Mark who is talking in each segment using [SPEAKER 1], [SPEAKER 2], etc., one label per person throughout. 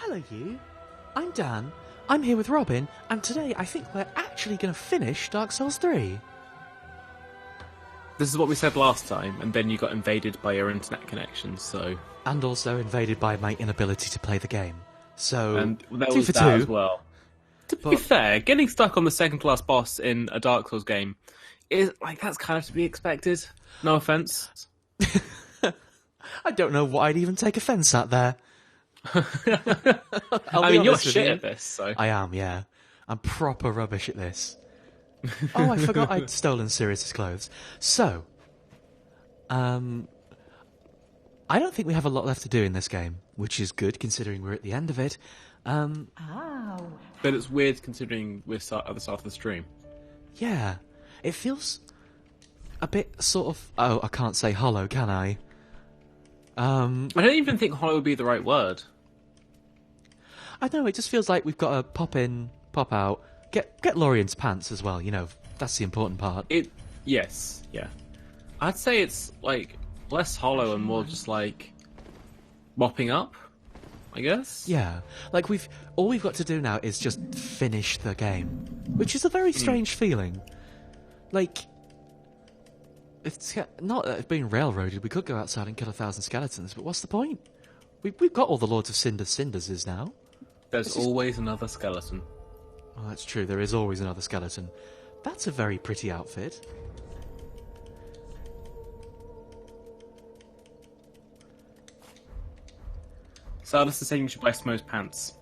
[SPEAKER 1] Hello, you. I'm Dan. I'm here with Robin, and today I think we're actually going to finish Dark Souls 3.
[SPEAKER 2] This is what we said last time, and then you got invaded by your internet connection, so...
[SPEAKER 1] And also invaded by my inability to play the game. So,
[SPEAKER 2] and there
[SPEAKER 1] two
[SPEAKER 2] was
[SPEAKER 1] for
[SPEAKER 2] that
[SPEAKER 1] two.
[SPEAKER 2] as well. To be fair, getting stuck on the second-class boss in a Dark Souls game is, that's kind of to be expected. No offence.
[SPEAKER 1] I don't know what I'd even take offence at there.
[SPEAKER 2] I mean, you're shit at this, so...
[SPEAKER 1] I am, yeah. I'm proper rubbish at this. Oh, I forgot I'd stolen Sirius's clothes. So, I don't think we have a lot left to do in this game, which is good considering we're at the end of it.
[SPEAKER 2] But it's weird considering we're at the start of the stream.
[SPEAKER 1] Yeah, it feels a bit sort of... Oh, I can't say hollow, can I?
[SPEAKER 2] I don't even think hollow would be the right word.
[SPEAKER 1] I know, it just feels like we've got to pop in, pop out, get Lorien's pants as well, you know, that's the important part.
[SPEAKER 2] Yes, yeah. I'd say it's, less hollow and more just, mopping up, I guess?
[SPEAKER 1] Yeah, all we've got to do now is just finish the game, which is a very strange feeling. It's not being railroaded, we could go outside and kill 1,000 skeletons, but what's the point? We've got all the Lords of Cinders now.
[SPEAKER 2] There's always another skeleton.
[SPEAKER 1] Oh, that's true, there is always another skeleton. That's a very pretty outfit.
[SPEAKER 2] Stardust is saying you should buy Smo's pants.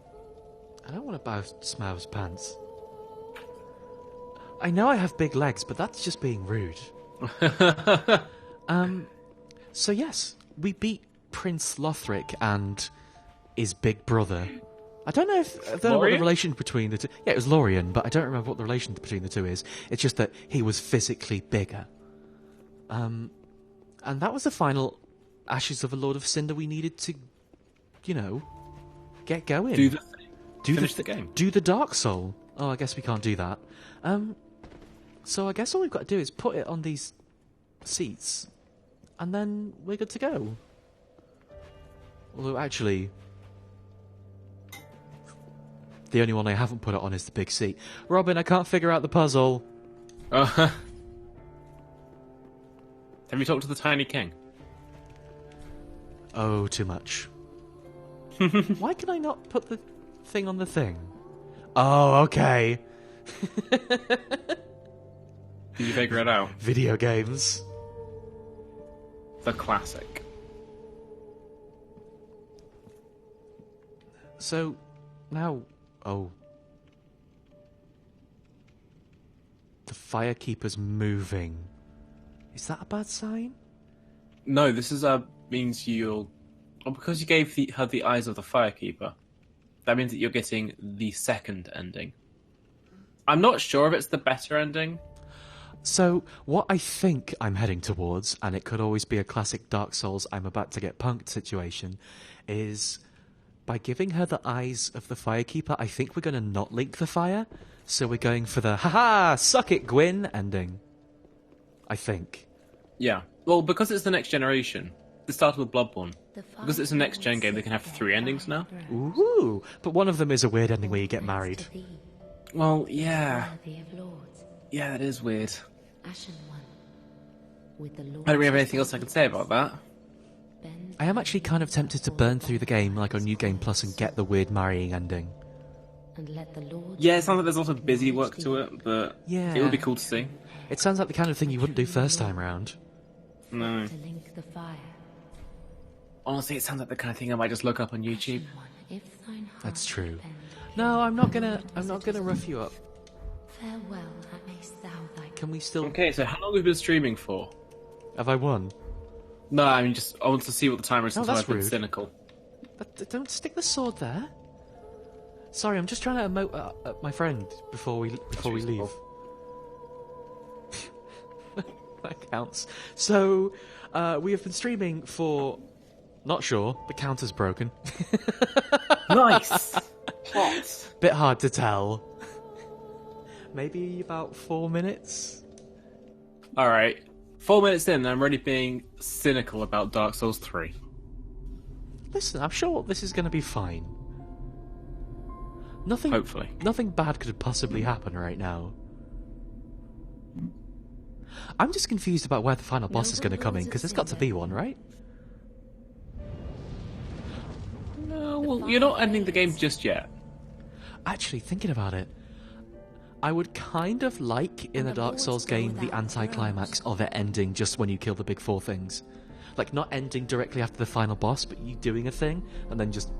[SPEAKER 1] I don't want to buy Smau's pants. I know I have big legs, but that's just being rude. So yes, we beat Prince Lothric and his big brother. I don't know what the relation between the two... Yeah, it was Lorien, but I don't remember what the relation between the two is. It's just that he was physically bigger. And that was the final Ashes of a Lord of Cinder we needed to, get going.
[SPEAKER 2] Do the thing. Finish the game.
[SPEAKER 1] Do the Dark Soul. Oh, I guess we can't do that. So I guess all we've got to do is put it on these seats, and then we're good to go. Although, actually... The only one I haven't put it on is the big seat. Robin, I can't figure out the puzzle.
[SPEAKER 2] Have you talked to the Tiny King?
[SPEAKER 1] Oh, too much. Why can I not put the thing on the thing? Oh, okay.
[SPEAKER 2] Did you figure it out?
[SPEAKER 1] Video games.
[SPEAKER 2] The classic.
[SPEAKER 1] So, now... Oh. The Firekeeper's moving. Is that a bad sign?
[SPEAKER 2] No, this is means you'll... Well, because you gave her the eyes of the Firekeeper, that means that you're getting the second ending. I'm not sure if it's the better ending.
[SPEAKER 1] So, what I think I'm heading towards, and it could always be a classic Dark Souls I'm about to get punked situation, is... By giving her the eyes of the Firekeeper, I think we're going to not link the fire. So we're going for the, haha, suck it, Gwyn, ending. I think.
[SPEAKER 2] Yeah. Well, because it's the next generation, it started with Bloodborne. Because it's a next-gen game, they can have 3 endings now.
[SPEAKER 1] Ooh, but one of them is a weird ending where you get married.
[SPEAKER 2] Well, yeah. Yeah, that is weird. I don't really have anything else I can say about that.
[SPEAKER 1] I am actually kind of tempted to burn through the game like on New Game Plus and get the weird marrying ending.
[SPEAKER 2] Yeah, it sounds like there's a lot of busy work to it, but
[SPEAKER 1] yeah,
[SPEAKER 2] it would be cool to see.
[SPEAKER 1] It sounds like the kind of thing you wouldn't do first time round.
[SPEAKER 2] No. Honestly, it sounds like the kind of thing I might just look up on YouTube.
[SPEAKER 1] That's true. No, I'm not gonna rough you up. Can we still...
[SPEAKER 2] Okay, so how long have we been streaming for?
[SPEAKER 1] Have I won?
[SPEAKER 2] No, I mean, I want to see what the timer is since
[SPEAKER 1] that's
[SPEAKER 2] I've been
[SPEAKER 1] rude.
[SPEAKER 2] cynical.
[SPEAKER 1] But don't stick the sword there. Sorry, I'm just trying to emote at my friend before we leave. That counts. So, we have been streaming for... Not sure, the counter's broken.
[SPEAKER 2] Nice! Hot.
[SPEAKER 1] Bit hard to tell. Maybe about 4 minutes?
[SPEAKER 2] Alright. 4 minutes in, and I'm already being cynical about Dark Souls 3.
[SPEAKER 1] Listen, I'm sure this is going to be fine.
[SPEAKER 2] Hopefully.
[SPEAKER 1] Nothing bad could possibly happen right now. I'm just confused about where the final boss is going to come in, because there's got to be one, right?
[SPEAKER 2] No, well, you're not ending the game just yet.
[SPEAKER 1] Actually, thinking about it, I would kind of like, in a Dark Souls game, the anticlimax of it ending just when you kill the big four things. Like, not ending directly after the final boss, but you doing a thing, and then just...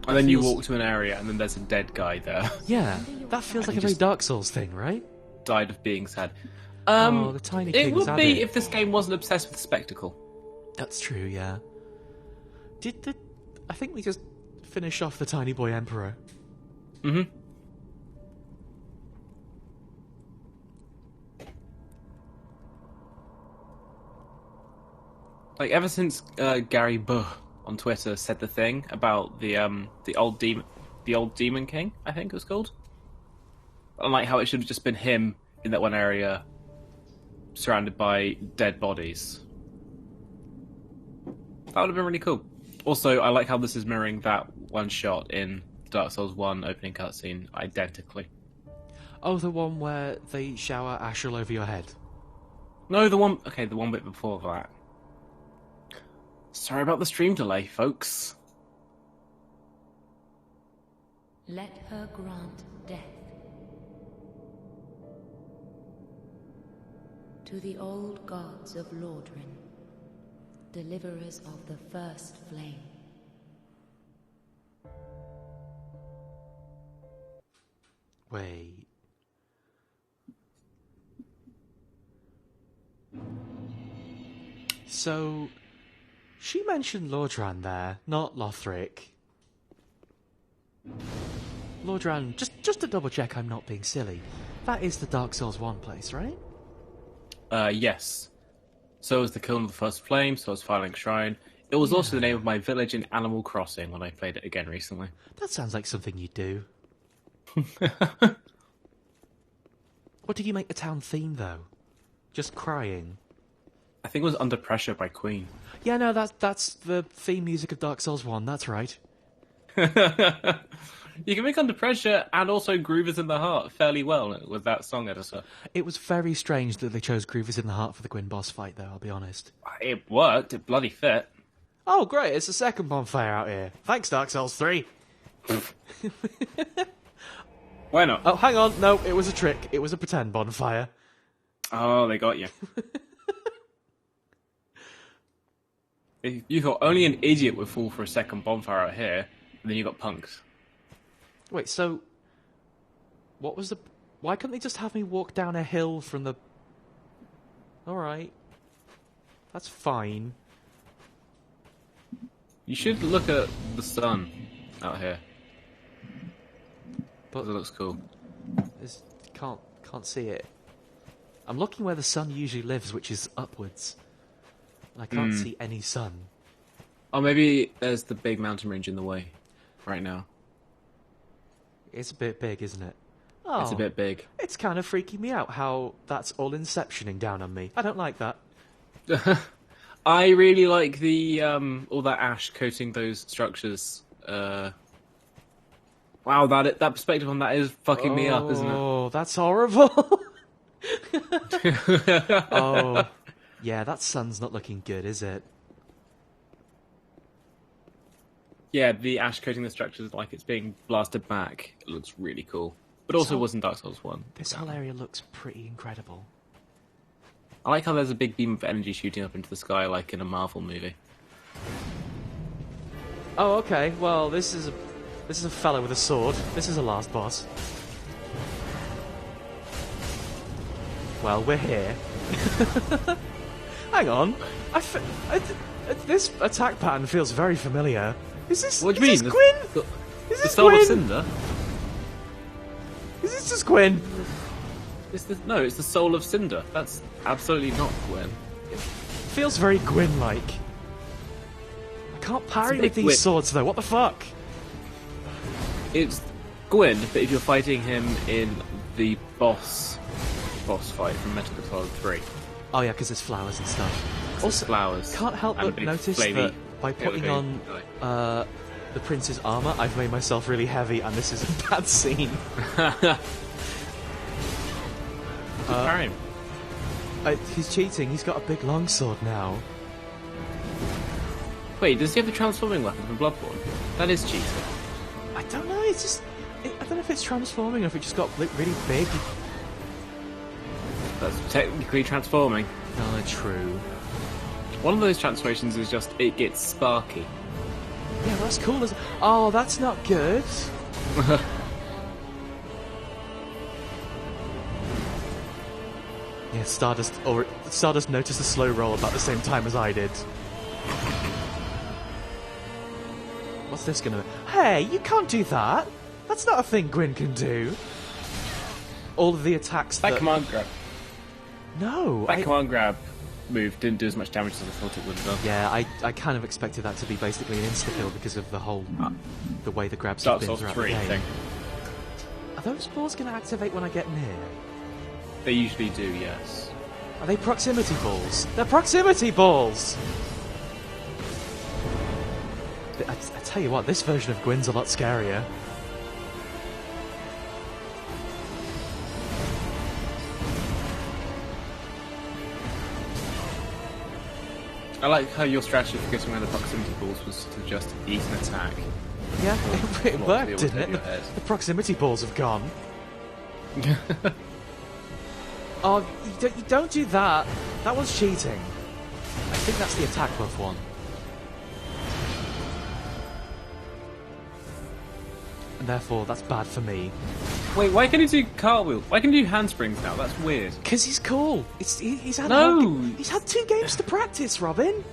[SPEAKER 2] And then you walk to an area, and then there's a dead guy there.
[SPEAKER 1] Yeah, that feels like a very Dark Souls thing, right?
[SPEAKER 2] Died of being sad.
[SPEAKER 1] The Tiny King's
[SPEAKER 2] It would
[SPEAKER 1] at
[SPEAKER 2] be
[SPEAKER 1] it.
[SPEAKER 2] if this game wasn't obsessed with spectacle.
[SPEAKER 1] That's true, yeah. I think we just finish off the Tiny Boy Emperor.
[SPEAKER 2] Mm-hmm. Like, ever since Gary Buh on Twitter said the thing about the old demon king, I think it was called. And like how it should have just been him in that one area, surrounded by dead bodies. That would have been really cool. Also, I like how this is mirroring that one shot in Dark Souls 1 opening cutscene identically.
[SPEAKER 1] Oh, the one where they shower ash all over your head.
[SPEAKER 2] No, the one bit before that. Sorry about the stream delay, folks.
[SPEAKER 3] Let her grant death to the old gods of Lordran, deliverers of the first flame.
[SPEAKER 1] Wait. So, she mentioned Lordran there, not Lothric. Lordran, just to double check I'm not being silly, that is the Dark Souls 1 place, right?
[SPEAKER 2] Yes. So was the Kiln of the First Flame, so was Firelink Shrine. It was also the name of my village in Animal Crossing when I played it again recently.
[SPEAKER 1] That sounds like something you'd do. What did you make the town theme, though? Just crying?
[SPEAKER 2] I think it was Under Pressure by Queen.
[SPEAKER 1] Yeah, no, that's the theme music of Dark Souls 1, that's right.
[SPEAKER 2] You can make Under Pressure and also Groove is in the Heart fairly well with that song editor.
[SPEAKER 1] It was very strange that they chose Groove is in the Heart for the Gwyn boss fight, though, I'll be honest.
[SPEAKER 2] It worked, it bloody fit.
[SPEAKER 1] Oh, great, it's the second bonfire out here. Thanks, Dark Souls 3.
[SPEAKER 2] Why not?
[SPEAKER 1] Oh, hang on, no, it was a trick. It was a pretend bonfire.
[SPEAKER 2] Oh, they got you. You thought only an idiot would fall for a second bonfire out here, and then you got punked.
[SPEAKER 1] Wait, so... What was the... Why couldn't they just have me walk down a hill from the... Alright. That's fine.
[SPEAKER 2] You should look at the sun out here.
[SPEAKER 1] But
[SPEAKER 2] it looks cool.
[SPEAKER 1] Can't see it. I'm looking where the sun usually lives, which is upwards. And I can't see any sun.
[SPEAKER 2] Oh, maybe there's the big mountain range in the way right now.
[SPEAKER 1] It's a bit big, isn't it? Oh,
[SPEAKER 2] it's a bit big.
[SPEAKER 1] It's kind of freaking me out how that's all inceptioning down on me. I don't like that.
[SPEAKER 2] I really like the all that ash coating those structures. Wow, that perspective on that is fucking me up, isn't it?
[SPEAKER 1] Oh, that's horrible. Oh, yeah, that sun's not looking good, is it?
[SPEAKER 2] Yeah, the ash coating the structures like it's being blasted back. It looks really cool. But also wasn't Dark Souls 1.
[SPEAKER 1] This whole area looks pretty incredible.
[SPEAKER 2] I like how there's a big beam of energy shooting up into the sky like in a Marvel movie.
[SPEAKER 1] Oh, okay. Well, this is a fella with a sword. This is a last boss. Well, we're here. Hang on. This attack pattern feels very familiar. Is this?
[SPEAKER 2] What do you mean?
[SPEAKER 1] This Gwyn? Is
[SPEAKER 2] The
[SPEAKER 1] this
[SPEAKER 2] Soul of
[SPEAKER 1] Gwyn?
[SPEAKER 2] Cinder?
[SPEAKER 1] Is this just Gwyn?
[SPEAKER 2] No, it's the Soul of Cinder. That's absolutely not Gwyn.
[SPEAKER 1] It feels very Gwyn-like. I can't parry with these
[SPEAKER 2] Gwyn.
[SPEAKER 1] swords, though. What the fuck?
[SPEAKER 2] It's Gwyn, but if you're fighting him in the boss fight from Metal Gear Solid 3.
[SPEAKER 1] Oh yeah, because there's flowers and stuff. Also,
[SPEAKER 2] flowers.
[SPEAKER 1] can't help
[SPEAKER 2] and
[SPEAKER 1] but
[SPEAKER 2] big
[SPEAKER 1] notice
[SPEAKER 2] flamey
[SPEAKER 1] that by putting on the prince's armor, I've made myself really heavy, and this is a bad scene. He's cheating. He's got a big longsword now.
[SPEAKER 2] Wait, does he have the transforming weapon from Bloodborne? That is cheating.
[SPEAKER 1] I don't know. It's just I don't know if it's transforming or if it just got really big.
[SPEAKER 2] That's technically transforming.
[SPEAKER 1] No, true.
[SPEAKER 2] One of those transformations is just it gets sparky.
[SPEAKER 1] Yeah, that's cool. Oh, that's not good. Yeah, Stardust noticed a slow roll about the same time as I did. What's this gonna... Hey, you can't do that! That's not a thing Gwyn can do! All of the attacks
[SPEAKER 2] that command grab.
[SPEAKER 1] No!
[SPEAKER 2] That command grab move didn't do as much damage as I thought it would have done.
[SPEAKER 1] Yeah, I kind of expected that to be basically an insta-kill because of the whole... the way the grabs have
[SPEAKER 2] Dark
[SPEAKER 1] been
[SPEAKER 2] Souls
[SPEAKER 1] throughout
[SPEAKER 2] 3
[SPEAKER 1] the game.
[SPEAKER 2] thing.
[SPEAKER 1] Are those balls gonna activate when I get near?
[SPEAKER 2] They usually do, yes.
[SPEAKER 1] Are they proximity balls? They're proximity balls! I tell you what, this version of Gwyn's a lot scarier.
[SPEAKER 2] I like how your strategy for getting around the proximity balls was to just eat an attack.
[SPEAKER 1] Yeah, it
[SPEAKER 2] Not
[SPEAKER 1] worked,
[SPEAKER 2] to be able to
[SPEAKER 1] didn't
[SPEAKER 2] hit
[SPEAKER 1] it?
[SPEAKER 2] your head.
[SPEAKER 1] The proximity balls have gone. Oh, you don't do that. That was cheating. I think that's the attack buff one. And therefore, that's bad for me.
[SPEAKER 2] Wait, why can he do cartwheel? Why can he do handsprings now? That's weird.
[SPEAKER 1] Because he's cool. He's had he's had 2 games to practice, Robin.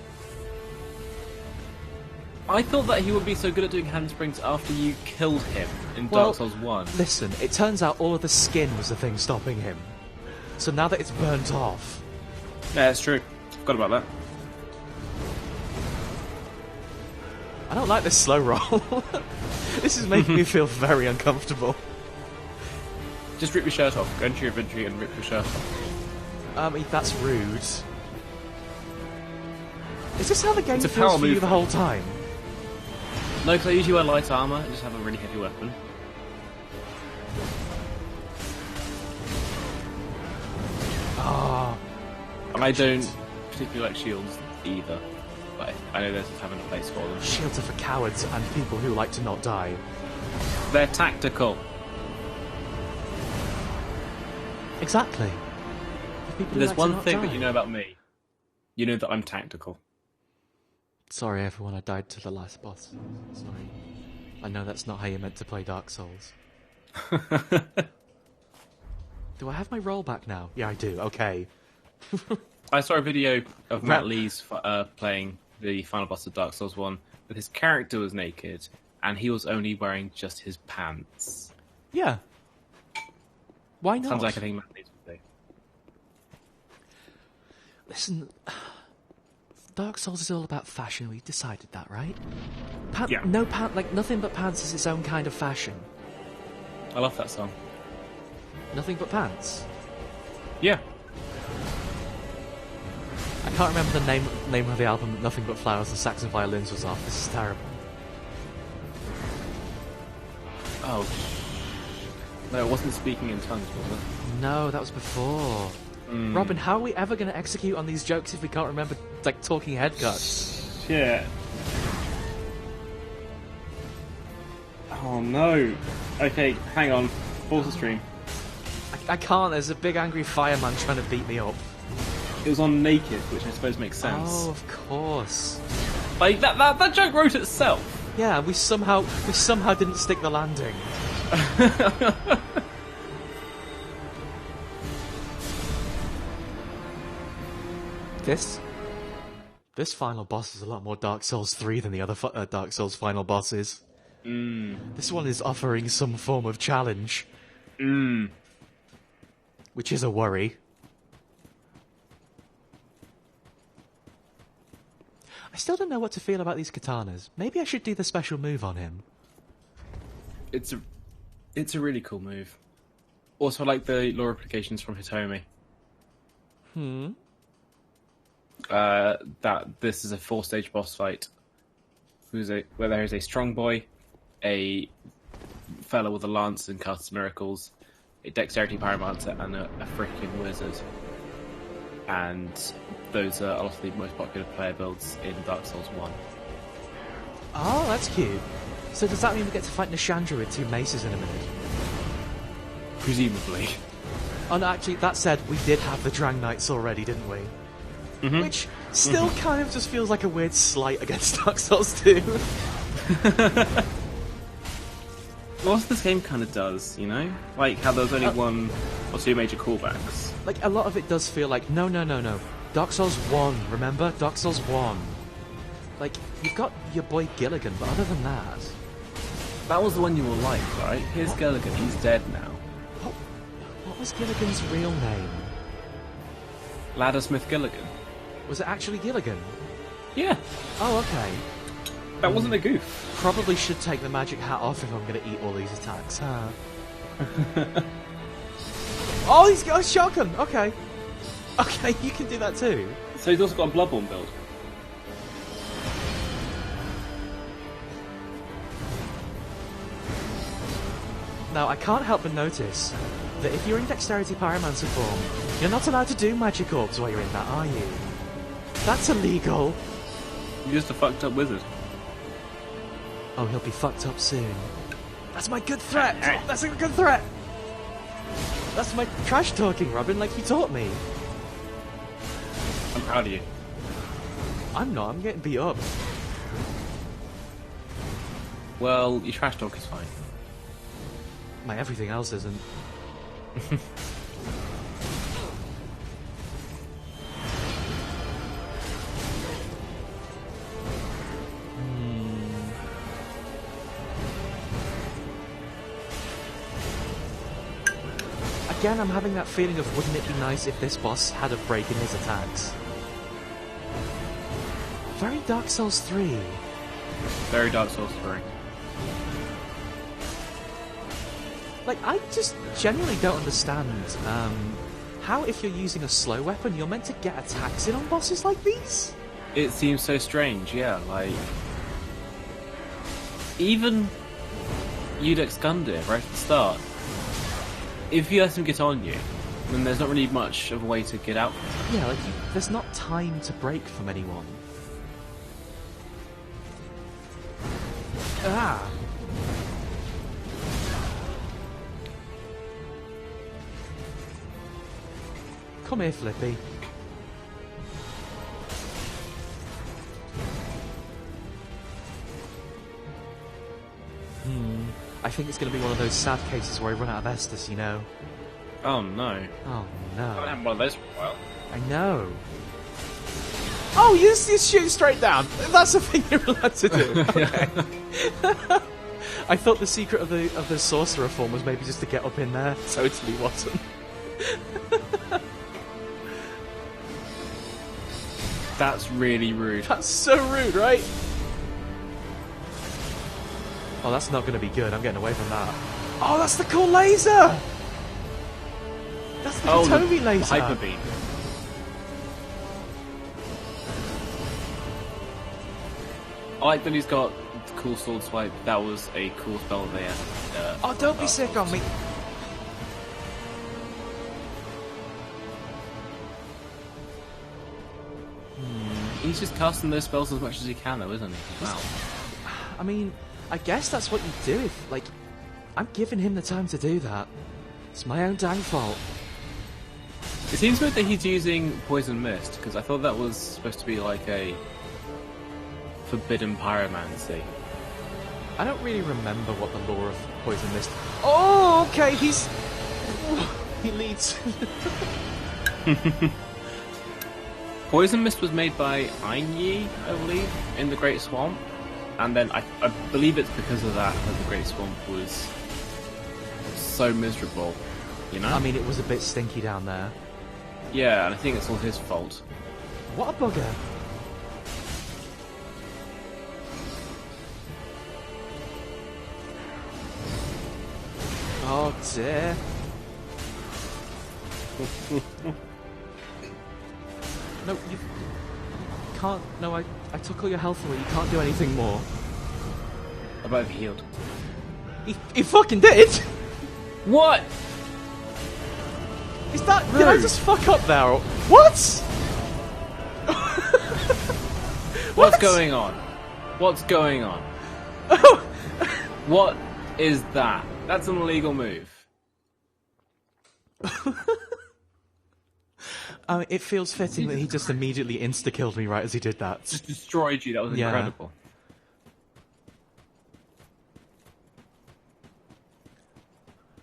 [SPEAKER 2] I thought that he would be so good at doing handsprings after you killed him in Dark Souls 1.
[SPEAKER 1] Listen, it turns out all of the skin was the thing stopping him. So now that it's burnt off...
[SPEAKER 2] Yeah, that's true. Forgot about that.
[SPEAKER 1] I don't like this slow roll. This is making me feel very uncomfortable.
[SPEAKER 2] Just rip your shirt off. Go into your inventory and rip your shirt off.
[SPEAKER 1] That's rude. Is this how the game
[SPEAKER 2] It's a
[SPEAKER 1] feels
[SPEAKER 2] power
[SPEAKER 1] for you
[SPEAKER 2] move,
[SPEAKER 1] the whole time?
[SPEAKER 2] No, because I usually wear light armour and just have a really heavy weapon.
[SPEAKER 1] Ah.
[SPEAKER 2] And I don't particularly like shields either. But I know there's having a place for them.
[SPEAKER 1] Shields are for cowards and people who like to not die.
[SPEAKER 2] They're tactical.
[SPEAKER 1] Exactly.
[SPEAKER 2] There's one thing that you know about me. You know that I'm tactical.
[SPEAKER 1] Sorry everyone, I died to the last boss. Sorry. I know that's not how you're meant to play Dark Souls. Do I have my roll back now? Yeah, I do. Okay.
[SPEAKER 2] I saw a video of Matt Lee's playing the final boss of Dark Souls 1, but his character was naked, and he was only wearing just his pants.
[SPEAKER 1] Yeah. Why not?
[SPEAKER 2] Sounds like a thing Matt Lee's would do.
[SPEAKER 1] Listen, Dark Souls is all about fashion. We've decided that, right?
[SPEAKER 2] Yeah.
[SPEAKER 1] No pant, like nothing but pants is its own kind of fashion.
[SPEAKER 2] I love that song.
[SPEAKER 1] Nothing but pants.
[SPEAKER 2] Yeah.
[SPEAKER 1] I can't remember the name of the album. Nothing but flowers and sax and violins was off. This is terrible.
[SPEAKER 2] Oh. No, it wasn't speaking in tongues, was it?
[SPEAKER 1] No, that was before. Robin, how are we ever going to execute on these jokes if we can't remember, like, talking head cuts?
[SPEAKER 2] Shit. Oh no. Okay, hang on. Pause the stream.
[SPEAKER 1] I can't. There's a big angry fireman trying to beat me up.
[SPEAKER 2] It was on naked, which I suppose makes sense.
[SPEAKER 1] Oh, of course.
[SPEAKER 2] Like that joke wrote itself.
[SPEAKER 1] Yeah, we somehow didn't stick the landing. This final boss is a lot more Dark Souls 3 than the other Dark Souls final bosses. This one is offering some form of challenge. Which is a worry. I still don't know what to feel about these katanas. Maybe I should do the special move on him.
[SPEAKER 2] It's a really cool move. Also, I like the lore implications from Hitomi. That this is a 4-stage boss fight where there is a strong boy, a fellow with a lance and casts miracles, a dexterity pyromancer, and a freaking wizard. And those are a lot of the most popular player builds in Dark Souls 1.
[SPEAKER 1] Oh, that's cute. So does that mean we get to fight Nishandra with 2 maces in a minute?
[SPEAKER 2] Presumably.
[SPEAKER 1] Oh no, actually, that said, we did have the Drang Knights already, didn't we?
[SPEAKER 2] Mm-hmm.
[SPEAKER 1] Which still kind of just feels like a weird slight against Dark Souls 2.
[SPEAKER 2] What this game kind of does, you know? Like how there's only 1 or 2 major callbacks.
[SPEAKER 1] Like, a lot of it does feel like, no. Dark Souls 1, remember? Dark Souls 1. Like, you've got your boy Gilligan, but other than that...
[SPEAKER 2] That was the one you were like, right? Here's Gilligan, he's dead now.
[SPEAKER 1] What was Gilligan's real name?
[SPEAKER 2] Laddersmith Gilligan.
[SPEAKER 1] Was it actually Gilligan?
[SPEAKER 2] Yeah.
[SPEAKER 1] Oh, okay.
[SPEAKER 2] That wasn't a goof.
[SPEAKER 1] Probably should take the magic hat off if I'm going to eat all these attacks, huh? Oh, he's got a shotgun! Okay. Okay, you can do that too.
[SPEAKER 2] So he's also got a Bloodborne build.
[SPEAKER 1] Now, I can't help but notice that if you're in Dexterity Pyromancer form, you're not allowed to do magic orbs while you're in that, are you? That's illegal!
[SPEAKER 2] You're just a fucked up wizard.
[SPEAKER 1] Oh, he'll be fucked up soon. That's my good threat! That's a good threat! That's my trash talking, Robin, like you taught me.
[SPEAKER 2] I'm proud of you.
[SPEAKER 1] I'm not, I'm getting beat up.
[SPEAKER 2] Well, your trash talk is fine.
[SPEAKER 1] My everything else isn't. Again, I'm having that feeling of wouldn't it be nice if this boss had a break in his attacks. Very Dark Souls 3.
[SPEAKER 2] Very Dark Souls 3.
[SPEAKER 1] Like, I just genuinely don't understand how, if you're using a slow weapon, you're meant to get attacks in on bosses like these?
[SPEAKER 2] It seems so strange, yeah, like... Even Udex Gundyr, right at the start, if you let him get on you, then there's not really much of a way to get out from him.
[SPEAKER 1] Yeah, like, there's not time to break from anyone. Ah! Come here, Flippy. I think it's going to be one of those sad cases where I run out of Estus, you know.
[SPEAKER 2] Oh no.
[SPEAKER 1] Oh
[SPEAKER 2] I haven't
[SPEAKER 1] no.
[SPEAKER 2] had one of those for a while.
[SPEAKER 1] I know. Oh, you just shoot straight down. That's a thing you're allowed to do. Okay. I thought the secret of the sorcerer form was maybe just to get up in there. Totally wasn't.
[SPEAKER 2] That's really rude.
[SPEAKER 1] That's so rude, right? Oh, that's not going to be good. I'm getting away from that. Oh, that's the cool laser! That's the Toby laser.
[SPEAKER 2] The Hyper Beam. I like that he's got the cool sword swipe. That was a cool spell there.
[SPEAKER 1] Oh, don't be sick on me.
[SPEAKER 2] He's just casting those spells as much as he can, though, isn't he? Wow.
[SPEAKER 1] I mean, I guess that's what you do if, like, I'm giving him the time to do that. It's my own dang fault.
[SPEAKER 2] It seems weird that he's using Poison Mist, because I thought that was supposed to be like a forbidden pyromancy.
[SPEAKER 1] I don't really remember what the lore of Poison Mist... Oh, okay, he's... He leads.
[SPEAKER 2] Poison Mist was made by Ainyi, I believe, in the Great Swamp. And then I believe it's because of that the Great Swamp was so miserable, you know?
[SPEAKER 1] I mean, it was a bit stinky down there.
[SPEAKER 2] Yeah, and I think it's all his fault.
[SPEAKER 1] What a bugger. Oh dear. No, you can't. No, I took all your health away. You can't do anything more.
[SPEAKER 2] I might have healed.
[SPEAKER 1] He fucking did!
[SPEAKER 2] What?
[SPEAKER 1] Is that... Did I just fuck up there? What?
[SPEAKER 2] What's going on? What's going on? What is that? That's an illegal move.
[SPEAKER 1] It feels fitting that he just immediately insta-killed me right as he did that.
[SPEAKER 2] Just destroyed you. That was incredible.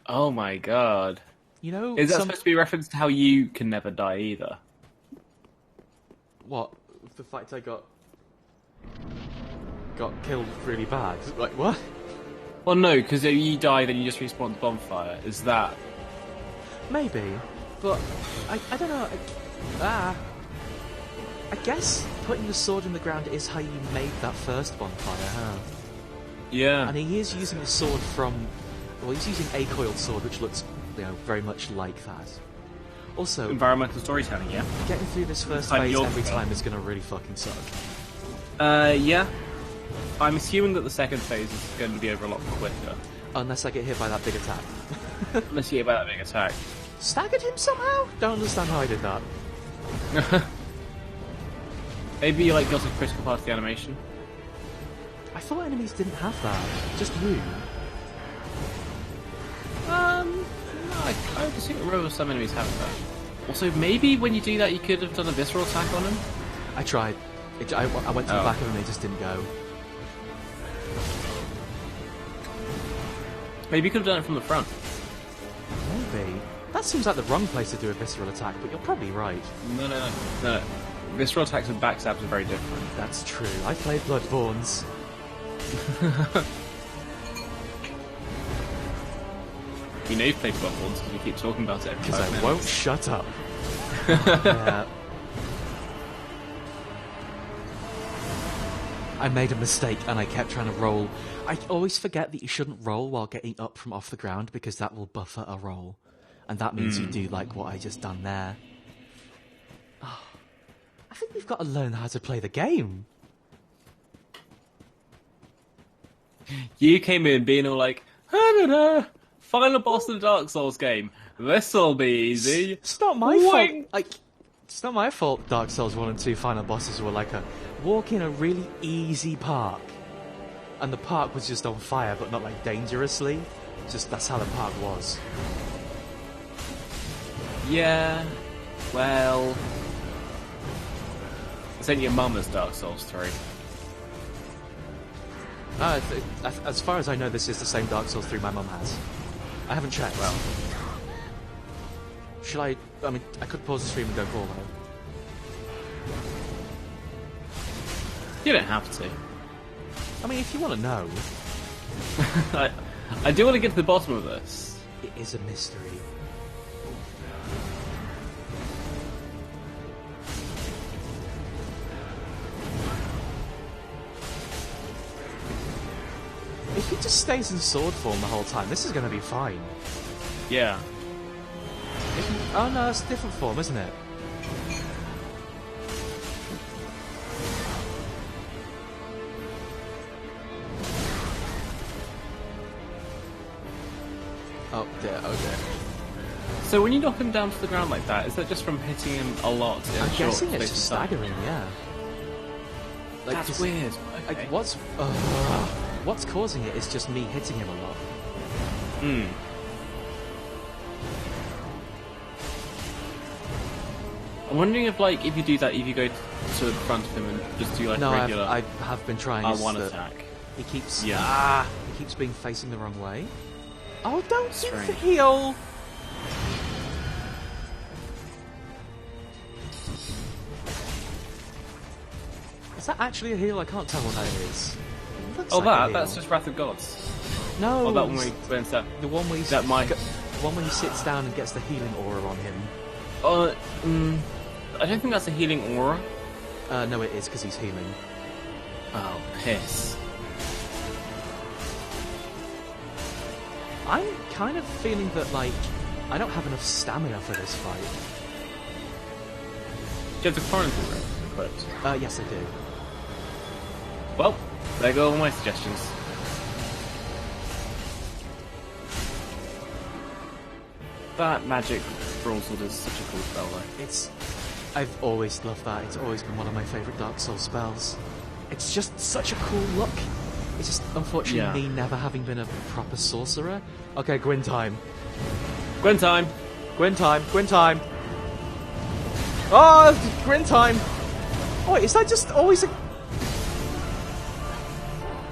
[SPEAKER 2] Oh my god.
[SPEAKER 1] You know,
[SPEAKER 2] is that supposed to be a reference to how you can never die either?
[SPEAKER 1] What? The fact I got killed really bad? Like, what?
[SPEAKER 2] Well, no, because if you die, then you just respawn at the bonfire. Is that...
[SPEAKER 1] Maybe, but I don't know. I guess putting the sword in the ground is how you made that first bonfire, huh?
[SPEAKER 2] Yeah.
[SPEAKER 1] And he is using a sword from... Well, he's using a coiled sword, which looks, you know, very much like that. Also...
[SPEAKER 2] Environmental storytelling, yeah?
[SPEAKER 1] Getting through this first phase every time is going to really fucking suck.
[SPEAKER 2] Yeah. I'm assuming that the second phase is going to be over a lot quicker.
[SPEAKER 1] Unless I get hit by that big attack.
[SPEAKER 2] Unless you get by that big attack.
[SPEAKER 1] Staggered him somehow? Don't understand how I did that.
[SPEAKER 2] Maybe you, like, got a critical part of the animation?
[SPEAKER 1] I thought enemies didn't have that. Just you.
[SPEAKER 2] No, I would assume that some enemies have that. Also, maybe when you do that, you could have done a visceral attack on him?
[SPEAKER 1] I tried. I went to the back of him and they just didn't go.
[SPEAKER 2] Maybe you could have done it from the front.
[SPEAKER 1] Maybe. That seems like the wrong place to do a visceral attack, but you're probably right.
[SPEAKER 2] No. Visceral attacks and backstabs are very different.
[SPEAKER 1] That's true. I played Bloodborns.
[SPEAKER 2] You know you've played Bloodborns because we keep talking about it.
[SPEAKER 1] Because I won't shut up. Yeah. I made a mistake and I kept trying to roll. I always forget that you shouldn't roll while getting up from off the ground because that will buffer a roll. And that means you do like what I just done there. Oh, I think we've got to learn how to play the game.
[SPEAKER 2] You came in being all like, I don't know, final boss of the Dark Souls game. This'll be easy.
[SPEAKER 1] It's not my fault. Like, it's not my fault Dark Souls 1 and 2 final bosses were like a walk in a really easy park. And the park was just on fire, but not like dangerously. Just that's how the park was.
[SPEAKER 2] Yeah, well... It's in your mum as Dark Souls 3.
[SPEAKER 1] As far as I know, this is the same Dark Souls 3 my mum has. I haven't checked.
[SPEAKER 2] Well...
[SPEAKER 1] Shall I... I mean, I could pause the stream and go call her.
[SPEAKER 2] You don't have to.
[SPEAKER 1] I mean, if you want to know...
[SPEAKER 2] I do want to get to the bottom of this.
[SPEAKER 1] It is a mystery. If he just stays in sword form the whole time, this is going to be fine.
[SPEAKER 2] Yeah.
[SPEAKER 1] Oh no, it's a different form, isn't it? Oh dear, oh dear.
[SPEAKER 2] So when you knock him down to the ground like that, is that just from hitting him a lot? In
[SPEAKER 1] I'm
[SPEAKER 2] a short
[SPEAKER 1] guessing it's
[SPEAKER 2] space
[SPEAKER 1] just
[SPEAKER 2] of time?
[SPEAKER 1] staggering, yeah. Like,
[SPEAKER 2] That's weird. Okay.
[SPEAKER 1] Like, what's causing it is just me hitting him a lot.
[SPEAKER 2] Hmm. I'm wondering if, like, if you do that, if you go to the front of him and just do like
[SPEAKER 1] no,
[SPEAKER 2] regular.
[SPEAKER 1] I have been trying.
[SPEAKER 2] One attack.
[SPEAKER 1] He keeps
[SPEAKER 2] he
[SPEAKER 1] keeps being facing the wrong way. Oh, don't
[SPEAKER 2] Strange.
[SPEAKER 1] do the heal. Is that actually a heal? I can't tell what that is. It looks like a heal.
[SPEAKER 2] That's just Wrath of Gods.
[SPEAKER 1] No,
[SPEAKER 2] Oh, that one where he burns that.
[SPEAKER 1] the one where he
[SPEAKER 2] That might.
[SPEAKER 1] the one where he sits down and gets the healing aura on him.
[SPEAKER 2] I don't think that's a healing aura.
[SPEAKER 1] No, it is because he's healing.
[SPEAKER 2] Oh, piss.
[SPEAKER 1] I'm kind of feeling that, like, I don't have enough stamina for this fight.
[SPEAKER 2] Do you have the quarantine ring equipped?
[SPEAKER 1] Yes, I do.
[SPEAKER 2] Well, there go all my suggestions. That magic broadsword is such a cool spell, though.
[SPEAKER 1] I've always loved that. It's always been one of my favourite Dark Souls spells. It's just such a cool look. It's just, unfortunately, me never having been a proper sorcerer. Okay, Gwyn time.
[SPEAKER 2] Gwyn time!
[SPEAKER 1] Gwyn time! Gwyn time! Oh, Gwyn time! Oh, wait, is that just always a...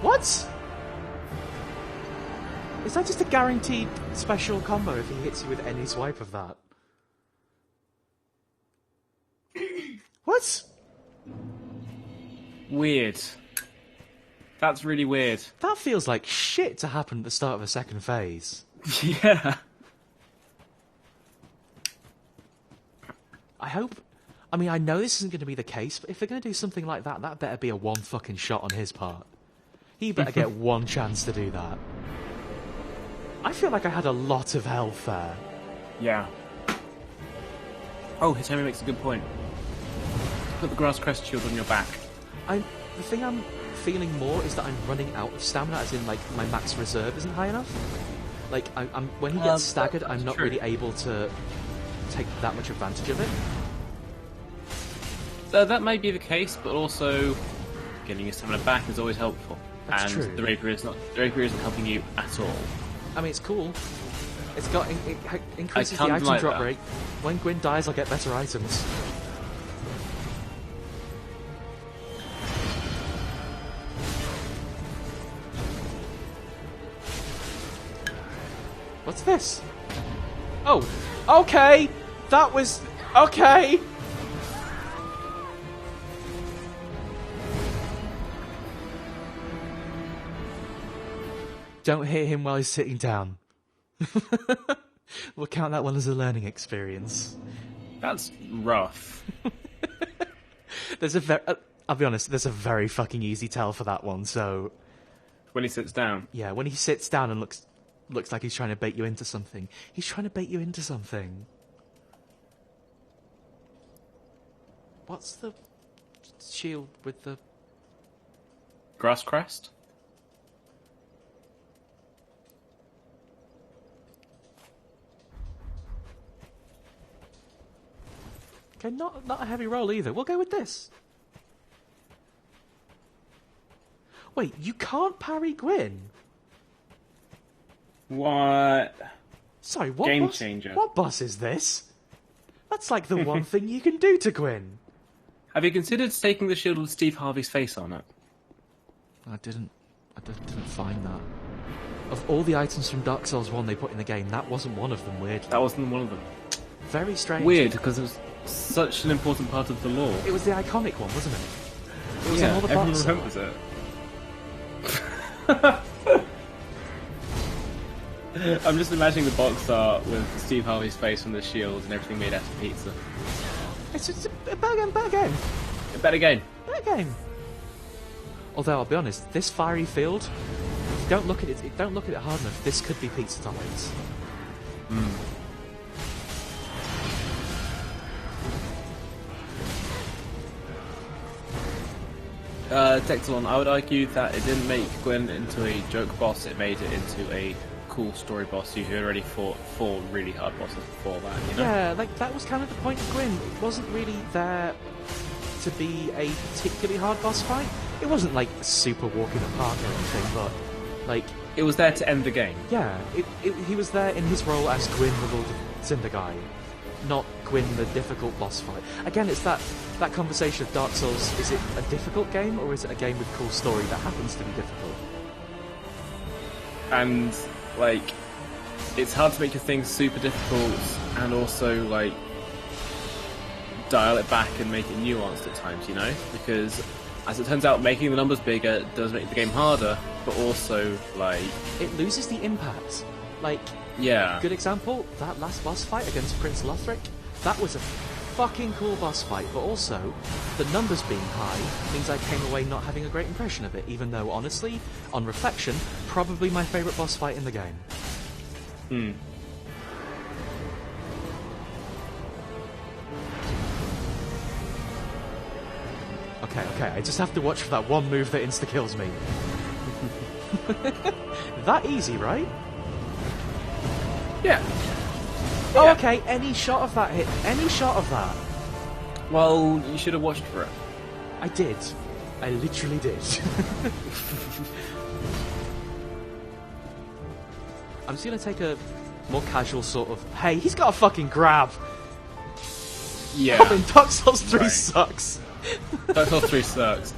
[SPEAKER 1] What? Is that just a guaranteed special combo if he hits you with any swipe of that? What?
[SPEAKER 2] Weird. That's really weird.
[SPEAKER 1] That feels like shit to happen at the start of a second phase.
[SPEAKER 2] Yeah.
[SPEAKER 1] I hope... I mean, I know this isn't going to be the case, but if they're going to do something like that, that better be a one fucking shot on his part. He better get one chance to do that. I feel like I had a lot of health there.
[SPEAKER 2] Yeah. Oh, Hitomi makes a good point. Put the grass crest shield on your back.
[SPEAKER 1] The thing I'm feeling more is that I'm running out of stamina, as in, like, my max reserve isn't high enough. Like, when he gets staggered, I'm not really able to take that much advantage of it.
[SPEAKER 2] So that may be the case, but also getting your stamina back is always helpful.
[SPEAKER 1] That's true.
[SPEAKER 2] The rapier isn't helping you at all.
[SPEAKER 1] I mean, it's cool. It increases the item drop rate. When Gwyn dies, I'll get better items. What's this? Oh, okay. That was okay. Don't hit him while he's sitting down. We'll count that one as a learning experience.
[SPEAKER 2] That's rough.
[SPEAKER 1] I'll be honest, there's a very fucking easy tell for that one, so...
[SPEAKER 2] When he sits down?
[SPEAKER 1] Yeah, when he sits down and looks like he's trying to bait you into something. He's trying to bait you into something. What's the shield with the...
[SPEAKER 2] Grass crest?
[SPEAKER 1] Okay, not a heavy roll either. We'll go with this. Wait, you can't parry Gwyn?
[SPEAKER 2] What?
[SPEAKER 1] Sorry, what
[SPEAKER 2] Game
[SPEAKER 1] boss,
[SPEAKER 2] changer.
[SPEAKER 1] What boss is this? That's like the one thing you can do to Gwyn.
[SPEAKER 2] Have you considered taking the shield with Steve Harvey's face on it?
[SPEAKER 1] I didn't find that. Of all the items from Dark Souls 1 they put in the game, that wasn't one of them, weirdly.
[SPEAKER 2] That wasn't one of them.
[SPEAKER 1] Very strange.
[SPEAKER 2] Weird, because it was such an important part of the lore.
[SPEAKER 1] It was the iconic one, wasn't it? It was on all the
[SPEAKER 2] everyone
[SPEAKER 1] boxes.
[SPEAKER 2] remembers it. I'm just imagining the box art with Steve Harvey's face on the shield and everything made out of pizza.
[SPEAKER 1] It's just a better game.
[SPEAKER 2] A better game.
[SPEAKER 1] Better game. Although I'll be honest, this fiery field, if you don't look at it hard enough, this could be pizza toppings.
[SPEAKER 2] Dectalon, I would argue that it didn't make Gwyn into a joke boss, it made it into a cool story boss. You had already fought 4 really hard bosses before that, you know?
[SPEAKER 1] Yeah, like, that was kind of the point of Gwyn. It wasn't really there to be a particularly hard boss fight. It wasn't like a super walk in the park or anything, but, like...
[SPEAKER 2] It was there to end the game.
[SPEAKER 1] Yeah, he was there in his role as Gwyn, the Lord of Cinder Guy, not Gwyn, the difficult boss fight. Again, it's that conversation of Dark Souls, is it a difficult game, or is it a game with cool story that happens to be difficult?
[SPEAKER 2] And, like, it's hard to make your things super difficult and also, like, dial it back and make it nuanced at times, you know? Because, as it turns out, making the numbers bigger does make the game harder, but also, like...
[SPEAKER 1] It loses the impact. Like,
[SPEAKER 2] yeah.
[SPEAKER 1] Good example, that last boss fight against Prince Lothric, that was a fucking cool boss fight, but also, the numbers being high means I came away not having a great impression of it, even though, honestly, on reflection, probably my favourite boss fight in the game. Okay, I just have to watch for that one move that insta-kills me. That easy, right?
[SPEAKER 2] Yeah.
[SPEAKER 1] Oh,
[SPEAKER 2] Yeah.
[SPEAKER 1] okay. Any shot of that hit. Any shot of that.
[SPEAKER 2] Well, you should have watched for it.
[SPEAKER 1] I did. I literally did. I'm just gonna take a more casual sort of. Hey, he's got a fucking grab.
[SPEAKER 2] Yeah.
[SPEAKER 1] Robin, Dark Souls 3
[SPEAKER 2] Right.
[SPEAKER 1] sucks.
[SPEAKER 2] Dark Souls 3 sucks.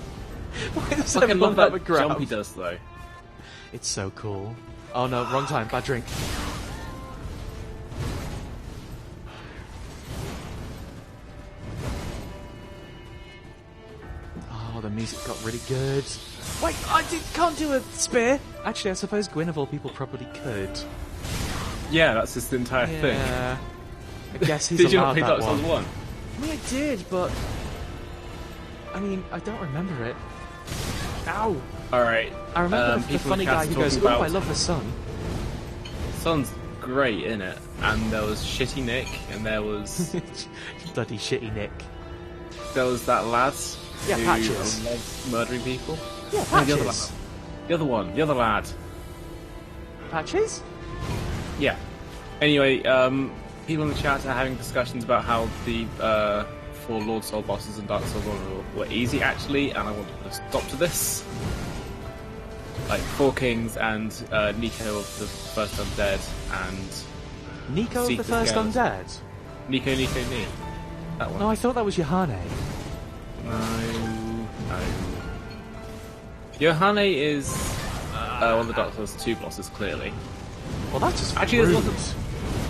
[SPEAKER 1] Why does
[SPEAKER 2] I fucking
[SPEAKER 1] everyone
[SPEAKER 2] love
[SPEAKER 1] have
[SPEAKER 2] that
[SPEAKER 1] a grab?
[SPEAKER 2] jump he does, though.
[SPEAKER 1] It's so cool. Oh no, wrong time. Bad drink. Oh, the music got really good. Wait, can't do a spear. Actually, I suppose Gwyn of all people probably could.
[SPEAKER 2] Yeah, that's just the entire thing.
[SPEAKER 1] Yeah. I guess he's
[SPEAKER 2] Did you not
[SPEAKER 1] allowed
[SPEAKER 2] play
[SPEAKER 1] that
[SPEAKER 2] Dark Souls
[SPEAKER 1] one.
[SPEAKER 2] 1?
[SPEAKER 1] I mean, I did, but I mean, I don't remember it. Ow!
[SPEAKER 2] Alright.
[SPEAKER 1] I remember the
[SPEAKER 2] people
[SPEAKER 1] funny
[SPEAKER 2] in
[SPEAKER 1] guy
[SPEAKER 2] chat
[SPEAKER 1] who goes,
[SPEAKER 2] talking
[SPEAKER 1] "Oh,
[SPEAKER 2] about-
[SPEAKER 1] I love the sun."
[SPEAKER 2] Sun's great in it, and there was Shitty Nick, and there was
[SPEAKER 1] Bloody shitty Nick.
[SPEAKER 2] that lad
[SPEAKER 1] Yeah,
[SPEAKER 2] who
[SPEAKER 1] Patches.
[SPEAKER 2] loves murdering people.
[SPEAKER 1] Yeah,
[SPEAKER 2] No, the other
[SPEAKER 1] Patches.
[SPEAKER 2] lad. The other lad.
[SPEAKER 1] Patches?
[SPEAKER 2] Yeah. Anyway, people in the chat are having discussions about how the 4 Lord Soul bosses in Dark Souls 1 were easy, actually, and I want to put a stop to this. Like 4 Kings and Nico of the First Undead and
[SPEAKER 1] Nico of the
[SPEAKER 2] Seek the
[SPEAKER 1] First
[SPEAKER 2] Scales.
[SPEAKER 1] Undead?
[SPEAKER 2] Nico Nee. That one.
[SPEAKER 1] No, I thought that was Yohane.
[SPEAKER 2] No. Yohane is one of the Dark Souls 2 bosses, clearly.
[SPEAKER 1] Well, that's just
[SPEAKER 2] Actually,
[SPEAKER 1] rude.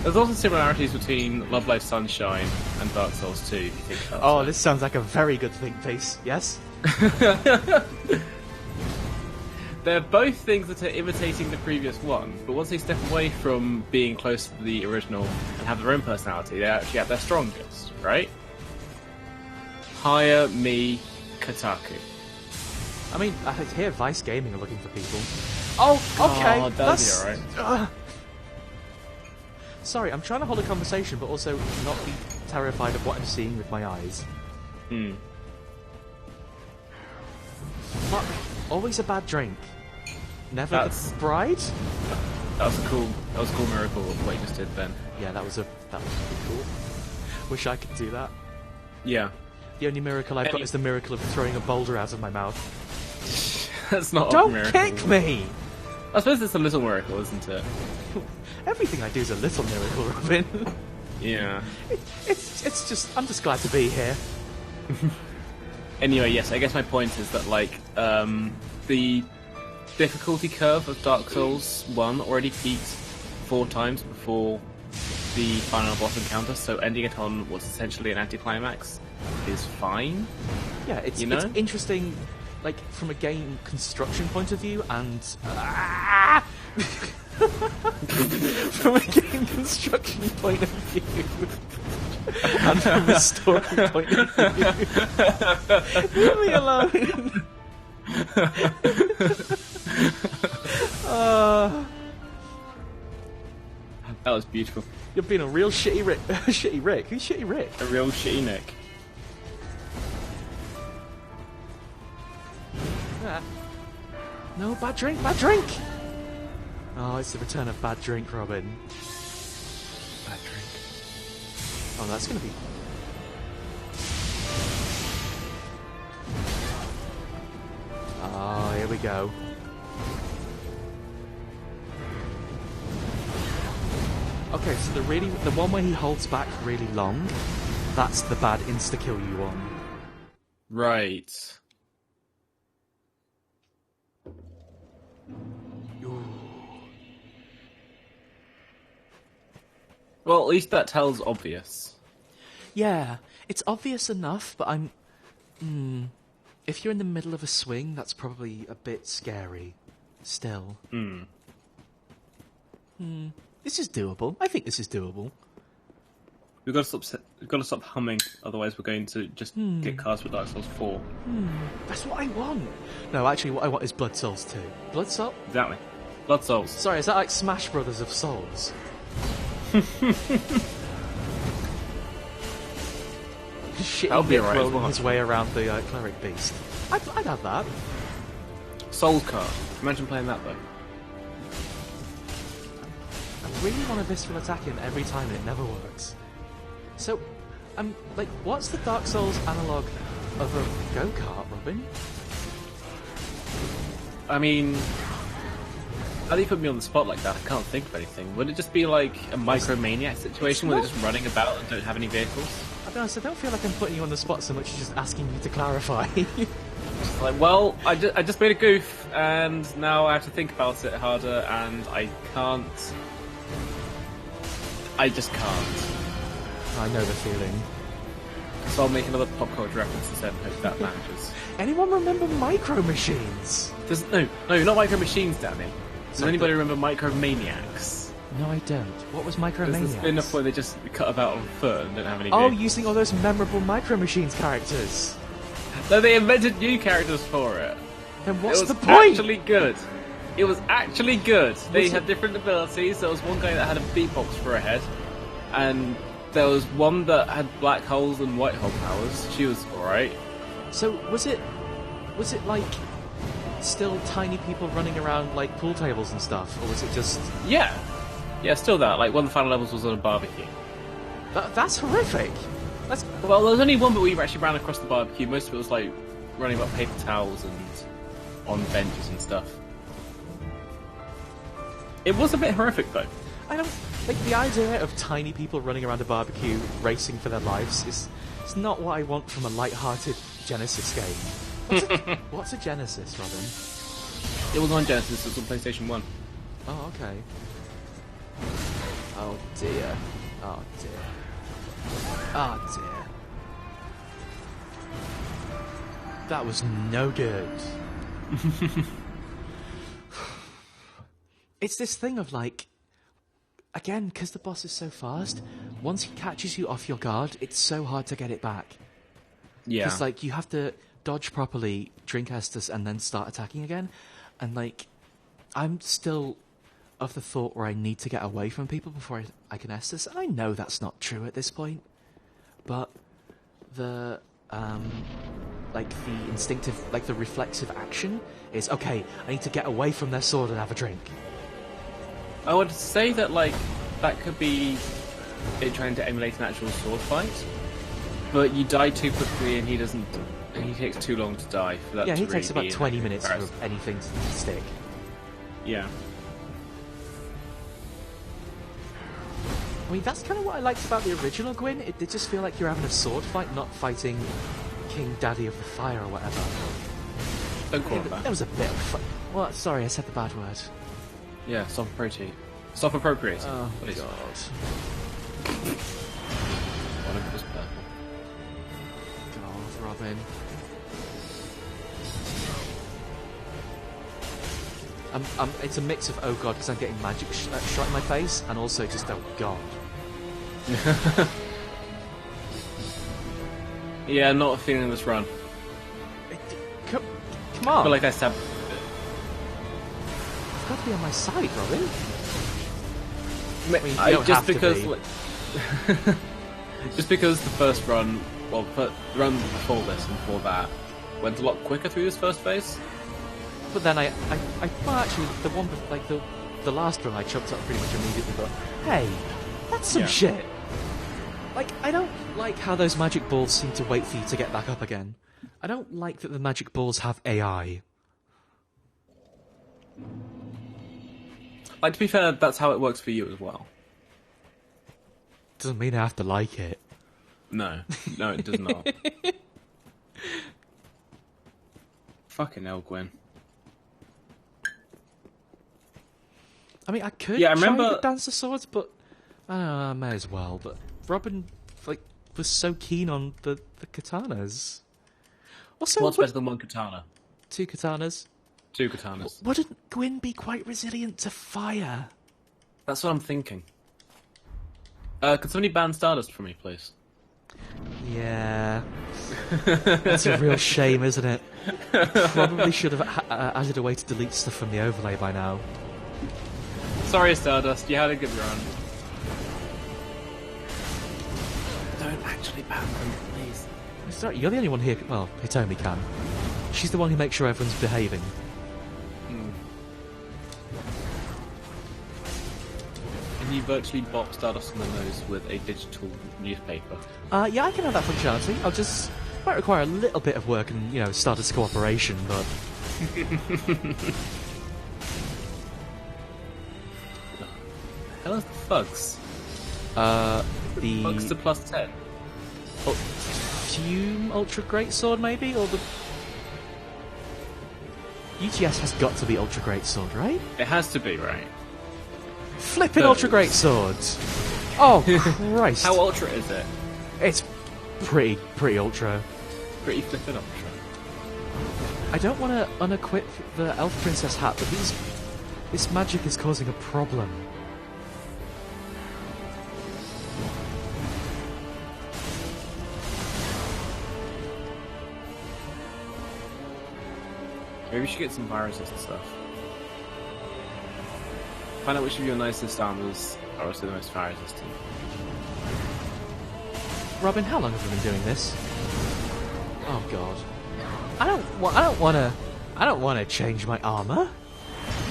[SPEAKER 2] there's also similarities between Love Life Sunshine and Dark Souls 2, if you think about
[SPEAKER 1] Oh,
[SPEAKER 2] it.
[SPEAKER 1] this sounds like a very good think piece. Yes?
[SPEAKER 2] They're both things that are imitating the previous one, but once they step away from being close to the original and have their own personality, they're actually at their strongest, right? Hire me, Kotaku.
[SPEAKER 1] I mean, I hear Vice Gaming are looking for people. Oh, okay.
[SPEAKER 2] Oh, that'd
[SPEAKER 1] that's
[SPEAKER 2] be alright.
[SPEAKER 1] Sorry, I'm trying to hold a conversation, but also not be terrified of what I'm seeing with my eyes.
[SPEAKER 2] Hmm.
[SPEAKER 1] Fuck. Always a bad drink. Never
[SPEAKER 2] That's-
[SPEAKER 1] the bride?
[SPEAKER 2] That was a cool miracle of what you just did then.
[SPEAKER 1] Yeah, that was pretty cool. Wish I could do that.
[SPEAKER 2] Yeah.
[SPEAKER 1] The only miracle I've got is the miracle of throwing a boulder out of my mouth.
[SPEAKER 2] That's not a
[SPEAKER 1] Don't
[SPEAKER 2] miracle.
[SPEAKER 1] kick me!
[SPEAKER 2] I suppose it's a little miracle, isn't it?
[SPEAKER 1] Everything I do is a little miracle, Robin.
[SPEAKER 2] Yeah.
[SPEAKER 1] It's just, I'm just glad to be here.
[SPEAKER 2] Anyway, yes, I guess my point is that, like, the difficulty curve of Dark Souls 1 already peaked 4 times before the final boss encounter, so ending it on what's essentially an anticlimax is fine.
[SPEAKER 1] Yeah, it's
[SPEAKER 2] You know?
[SPEAKER 1] it's interesting, like from a game construction point of view, and from a game construction point of view, and from a story point of view. Leave me alone.
[SPEAKER 2] That was beautiful.
[SPEAKER 1] You're being a real shitty Rick. Shitty Rick? Who's shitty Rick?
[SPEAKER 2] A real shitty Nick.
[SPEAKER 1] Yeah. No, bad drink, bad drink! Oh, it's the return of bad drink, Robin.
[SPEAKER 2] Bad drink.
[SPEAKER 1] Oh, that's gonna be... Oh, here we go. Okay, so the one where he holds back really long, that's the bad insta-kill you one.
[SPEAKER 2] Right. Well, at least that tells obvious.
[SPEAKER 1] Yeah, it's obvious enough, but I'm... If you're in the middle of a swing, that's probably a bit scary. Still. This is doable. I think this is doable.
[SPEAKER 2] We've got to stop humming, otherwise we're going to just get cast for Dark Souls 4.
[SPEAKER 1] That's what I want. No, actually, what I want is Blood Souls 2. Blood Souls?
[SPEAKER 2] Exactly. Blood Souls.
[SPEAKER 1] Sorry, is that like Smash Brothers of Souls? Shitty
[SPEAKER 2] That'll be
[SPEAKER 1] Nick
[SPEAKER 2] alright as
[SPEAKER 1] rolling
[SPEAKER 2] well.
[SPEAKER 1] his way around the cleric beast. I'd have that.
[SPEAKER 2] Soul Car. Imagine playing that though.
[SPEAKER 1] really want to visceral attack him every time and it never works. So, like, what's the Dark Souls analog of a go-kart, Robin?
[SPEAKER 2] I mean, how do you put me on the spot like that? I can't think of anything. Would it just be like a Micromaniac situation where they're just running about and don't have any vehicles?
[SPEAKER 1] I'll be honest, I don't feel like I'm putting you on the spot so much as just asking you to clarify.
[SPEAKER 2] Like, well, I just made a goof, and now I have to think about it harder, and I can't. I just can't.
[SPEAKER 1] I know the feeling.
[SPEAKER 2] So I'll make another pop culture reference instead and hope that manages.
[SPEAKER 1] Anyone remember Micro Machines?
[SPEAKER 2] No, not Micro Machines, Danny. Does
[SPEAKER 1] Sorry,
[SPEAKER 2] anybody remember Micromaniacs?
[SPEAKER 1] No, I don't. What was
[SPEAKER 2] There's
[SPEAKER 1] Micromaniacs?
[SPEAKER 2] the spin-off where they just cut about on foot and don't have any
[SPEAKER 1] Oh,
[SPEAKER 2] vehicles.
[SPEAKER 1] using all those memorable Micro Machines characters.
[SPEAKER 2] No, they invented new characters for it.
[SPEAKER 1] Then what's
[SPEAKER 2] It was
[SPEAKER 1] the point?
[SPEAKER 2] actually good. It was actually good. They
[SPEAKER 1] Was
[SPEAKER 2] had
[SPEAKER 1] it-
[SPEAKER 2] different abilities. There was one guy that had a beatbox for a head, and there was one that had black holes and white hole powers. She was alright.
[SPEAKER 1] So was it like still tiny people running around like pool tables and stuff, or was it just?
[SPEAKER 2] Yeah, still that. Like one of the final levels was on a barbecue.
[SPEAKER 1] That's horrific. That's
[SPEAKER 2] Well, there was only one, but we actually ran across the barbecue. Most of it was like running about paper towels and on benches and stuff. It was a bit horrific though.
[SPEAKER 1] I don't like the idea of tiny people running around a barbecue racing for their lives. It's not what I want from a light-hearted Genesis game. What's a Genesis, Robin?
[SPEAKER 2] It was on Genesis. It was on PlayStation 1.
[SPEAKER 1] Oh, okay. Oh dear. Oh dear. Oh dear. That was no good. It's this thing of like, again, because the boss is so fast, once he catches you off your guard, it's so hard to get it back.
[SPEAKER 2] Yeah.
[SPEAKER 1] Because like you have to dodge properly, drink Estus, and then start attacking again. And like, I'm still of the thought where I need to get away from people before I can Estus, and I know that's not true at this point. But the like the instinctive, like the reflexive action is okay. I need to get away from their sword and have a drink.
[SPEAKER 2] I would say that like that could be it trying to emulate an actual sword fight, but you die too quickly and he doesn't. And he takes too long to die for that.
[SPEAKER 1] Yeah,
[SPEAKER 2] to
[SPEAKER 1] he
[SPEAKER 2] really
[SPEAKER 1] takes about
[SPEAKER 2] be
[SPEAKER 1] 20
[SPEAKER 2] an
[SPEAKER 1] minutes for
[SPEAKER 2] comparison.
[SPEAKER 1] anything to stick.
[SPEAKER 2] Yeah.
[SPEAKER 1] I mean, that's kind of what I liked about the original Gwyn. It did just feel like you're having a sword fight, not fighting King Daddy of the Fire or whatever.
[SPEAKER 2] Don't call it that.
[SPEAKER 1] There was a bit of fun. Well, sorry, I said the bad word.
[SPEAKER 2] Yeah, self-appropriate. Self-appropriate.
[SPEAKER 1] Oh,
[SPEAKER 2] What is it?
[SPEAKER 1] God.
[SPEAKER 2] One of it was purple.
[SPEAKER 1] God, Robin. It's a mix of oh god because I'm getting magic shot in my face, and also just oh god.
[SPEAKER 2] Yeah, not feeling this run.
[SPEAKER 1] Come
[SPEAKER 2] I
[SPEAKER 1] on,
[SPEAKER 2] feel like I stabbed.
[SPEAKER 1] you've got to be on my side, Robin. mean, you don't
[SPEAKER 2] Just
[SPEAKER 1] have to
[SPEAKER 2] because,
[SPEAKER 1] be.
[SPEAKER 2] like, just because the first run, well, the run before this and before that, went a lot quicker through this first phase.
[SPEAKER 1] But then I well, actually, the one, like, the last run I chucked up pretty much immediately, but hey, that's some
[SPEAKER 2] Yeah.
[SPEAKER 1] shit. Like, I don't like how those magic balls seem to wait for you to get back up again. I don't like that the magic balls have AI.
[SPEAKER 2] Like, to be fair, that's how it works for you as well.
[SPEAKER 1] Doesn't mean I have to like it.
[SPEAKER 2] No, it does not. Fucking hell, Gwen.
[SPEAKER 1] I mean, I could
[SPEAKER 2] Yeah, I
[SPEAKER 1] try
[SPEAKER 2] remember-
[SPEAKER 1] with Dance of Swords, but I don't know, I may as well. But Robin, like, was so keen on the katanas. Also,
[SPEAKER 2] What's better than one katana?
[SPEAKER 1] 2 katanas.
[SPEAKER 2] 2 katanas.
[SPEAKER 1] Wouldn't Gwyn be quite resilient to fire?
[SPEAKER 2] That's what I'm thinking. Could somebody ban Stardust for me, please?
[SPEAKER 1] Yeah. That's a real shame, isn't it? Probably should have added a way to delete stuff from the overlay by now.
[SPEAKER 2] Sorry, Stardust, you had a good run. Don't actually ban them, please.
[SPEAKER 1] Sorry, you're the only one here. Well, Hitomi can. She's the one who makes sure everyone's behaving. And
[SPEAKER 2] can you virtually bop Stardust on the nose with a digital newspaper?
[SPEAKER 1] Yeah, I can have that functionality. I'll just might require a little bit of work and Stardust cooperation, but
[SPEAKER 2] hell is the Fugs?
[SPEAKER 1] the
[SPEAKER 2] Fugs to +10.
[SPEAKER 1] Fume Ultra Greatsword, maybe, or the UTS has got to be Ultra Greatsword, right?
[SPEAKER 2] It has to be, right?
[SPEAKER 1] Flipping Ultra Greatsword! Oh Christ!
[SPEAKER 2] How ultra is it?
[SPEAKER 1] It's pretty ultra.
[SPEAKER 2] Pretty flippin' ultra.
[SPEAKER 1] I don't want to unequip the Elf Princess hat, but this magic is causing a problem.
[SPEAKER 2] Maybe we should get some viruses and stuff. Find out which of your nicest armors are also the most fire resistant.
[SPEAKER 1] Robin, how long have we been doing this? Oh God, I don't want to change my armor.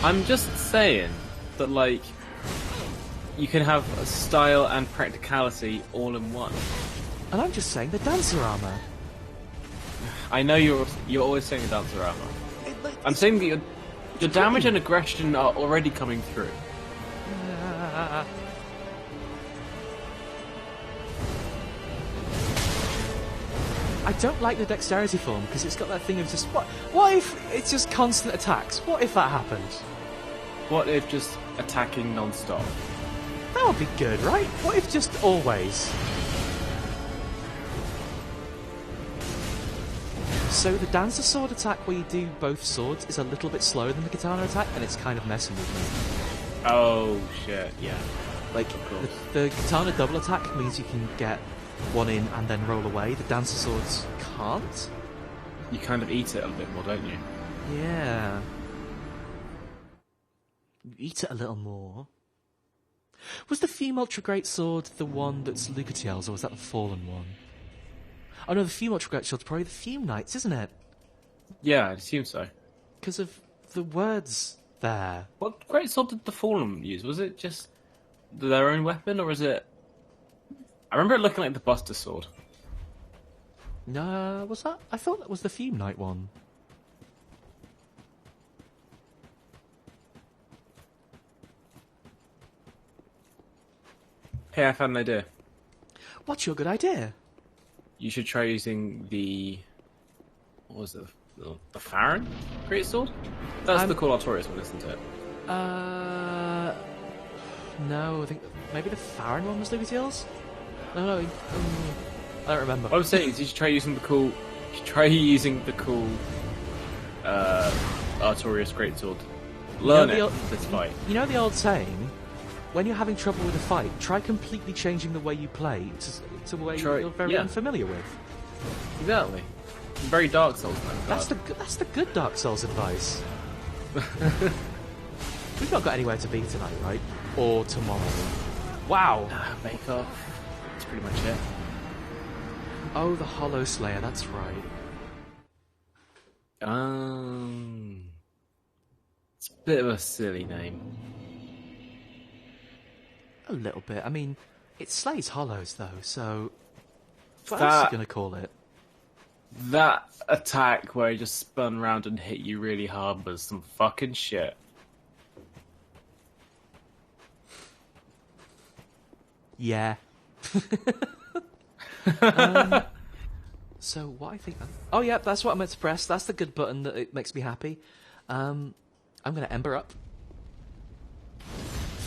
[SPEAKER 2] I'm just saying that, like, you can have a style and practicality all in one.
[SPEAKER 1] And I'm just saying the dancer armor.
[SPEAKER 2] I know you're always saying the dancer armor. I'm saying that your damage and aggression are already coming through.
[SPEAKER 1] I don't like the dexterity form because it's got that thing of just what if it's just constant attacks? What if that happened?
[SPEAKER 2] What if just attacking non-stop?
[SPEAKER 1] That would be good, right? What if just always? So the dancer sword attack where you do both swords is a little bit slower than the katana attack, and it's kind of messing with me.
[SPEAKER 2] Oh shit, yeah.
[SPEAKER 1] Like, the katana double attack means you can get one in and then roll away. The dancer swords can't.
[SPEAKER 2] You kind of eat it a bit more, don't you?
[SPEAKER 1] Yeah. You eat it a little more. Was the Fume Ultra Great Sword the one that's Lucatiel's, or was that the Fallen one? Oh no, the Fume Ultra Great Sword's probably the Fume Knights, isn't it?
[SPEAKER 2] Yeah, I assume so.
[SPEAKER 1] Because of the words there.
[SPEAKER 2] What great sword did the Fallen use? Was it just their own weapon, or was it... I remember it looking like the Buster Sword.
[SPEAKER 1] No, was that? I thought that was the Fume Knight one.
[SPEAKER 2] Hey, I found an idea.
[SPEAKER 1] What's your good idea?
[SPEAKER 2] You should try using the... What was it? The Farron Great Sword? That's the cool Artorias one, isn't it?
[SPEAKER 1] No, I think maybe the Farron one was Lucatiel's? No, I don't remember.
[SPEAKER 2] What I'm saying is you should try using the cool... You should try using the cool... Artorias Great Sword. Learn this fight.
[SPEAKER 1] You know the old saying? When you're having trouble with a fight, try completely changing the way you play to a way you're very unfamiliar with.
[SPEAKER 2] Exactly. Very Dark Souls, man.
[SPEAKER 1] That's the good Dark Souls advice. We've not got anywhere to be tonight, right? Or tomorrow. Wow.
[SPEAKER 2] Make off. That's pretty much it.
[SPEAKER 1] Oh, the Hollow Slayer, that's right.
[SPEAKER 2] It's a bit of a silly name.
[SPEAKER 1] A little bit. I mean, it slays hollows, though, so... What else are you going to call it?
[SPEAKER 2] That attack where he just spun around and hit you really hard was some fucking shit.
[SPEAKER 1] Yeah. So, what I think... Oh, yeah, that's what I meant to press. That's the good button that it makes me happy. I'm going to Ember up.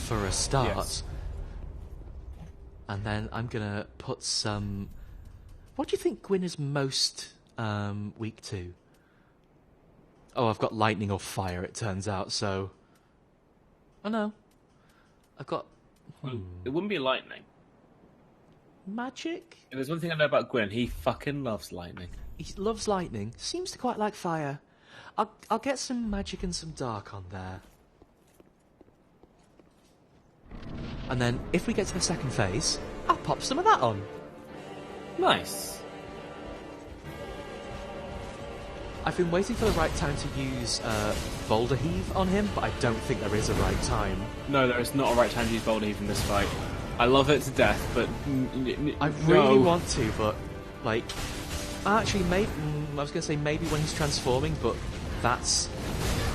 [SPEAKER 1] For a start. Yes. And then I'm going to put some... What do you think Gwyn is most weak to? Oh, I've got lightning or fire, it turns out, so... Oh, no. I've got...
[SPEAKER 2] It wouldn't be lightning.
[SPEAKER 1] Magic?
[SPEAKER 2] If there's one thing I know about Gwyn, he fucking loves lightning.
[SPEAKER 1] He loves lightning. Seems to quite like fire. I'll get some magic and some dark on there. And then, if we get to the second phase, I'll pop some of that on.
[SPEAKER 2] Nice.
[SPEAKER 1] I've been waiting for the right time to use Boulder Heave on him, but I don't think there is a right time.
[SPEAKER 2] No, there is not a right time to use Boulder Heave in this fight. I love it to death, but
[SPEAKER 1] I really want to, but like, actually, maybe I was going to say maybe when he's transforming, but that's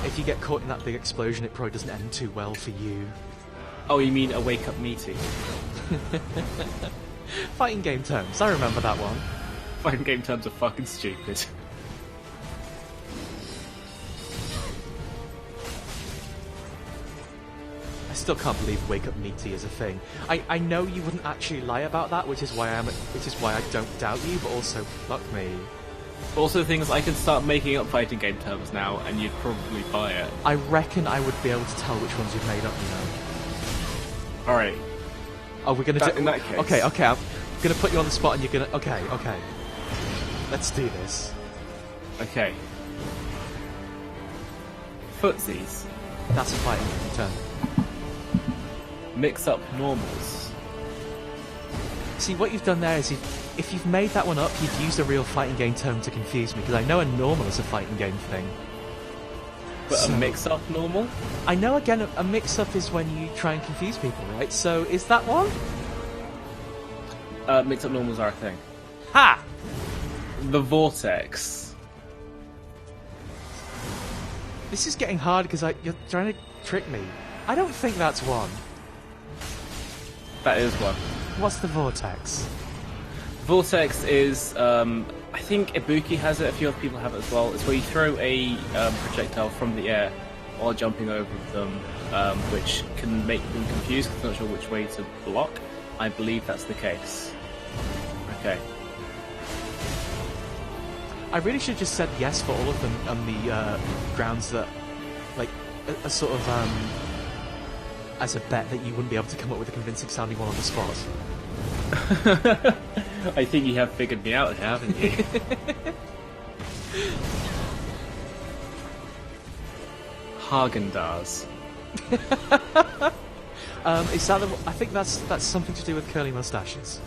[SPEAKER 1] if you get caught in that big explosion, it probably doesn't end too well for you.
[SPEAKER 2] Oh, you mean a wake up meaty?
[SPEAKER 1] Fighting game terms, I remember that one.
[SPEAKER 2] Fighting game terms are fucking stupid.
[SPEAKER 1] I still can't believe wake up meaty is a thing. I know you wouldn't actually lie about that, which is why I don't doubt you, but also fuck me.
[SPEAKER 2] Also, things I could start making up fighting game terms now, and you'd probably buy it.
[SPEAKER 1] I reckon I would be able to tell which ones you've made up, you know.
[SPEAKER 2] Alright.
[SPEAKER 1] Oh, we're gonna do...
[SPEAKER 2] In that case...
[SPEAKER 1] Okay, I'm gonna put you on the spot and you're gonna... Okay. Let's do this.
[SPEAKER 2] Okay. Footsies.
[SPEAKER 1] That's a fighting term.
[SPEAKER 2] Mix up normals.
[SPEAKER 1] See, what you've done there is if you've made that one up, you've used a real fighting game term to confuse me, because I know a normal is a fighting game thing.
[SPEAKER 2] But so, a mix-up normal?
[SPEAKER 1] I know, again, a mix-up is when you try and confuse people, right? So, is that one?
[SPEAKER 2] Mix-up normals are a thing.
[SPEAKER 1] Ha!
[SPEAKER 2] The Vortex.
[SPEAKER 1] This is getting hard, because you're trying to trick me. I don't think that's one.
[SPEAKER 2] That is one.
[SPEAKER 1] What's the Vortex?
[SPEAKER 2] Vortex is, I think Ibuki has it, a few other people have it as well. It's where you throw a projectile from the air while jumping over them, which can make them confused because they're not sure which way to block. I believe that's the case. Okay.
[SPEAKER 1] I really should have just said yes for all of them on the grounds that, like, a sort of, as a bet that you wouldn't be able to come up with a convincing sounding one on the spot.
[SPEAKER 2] I think you have figured me out, haven't you? Häagen-Dazs.
[SPEAKER 1] Is that I think that's something to do with curly mustaches.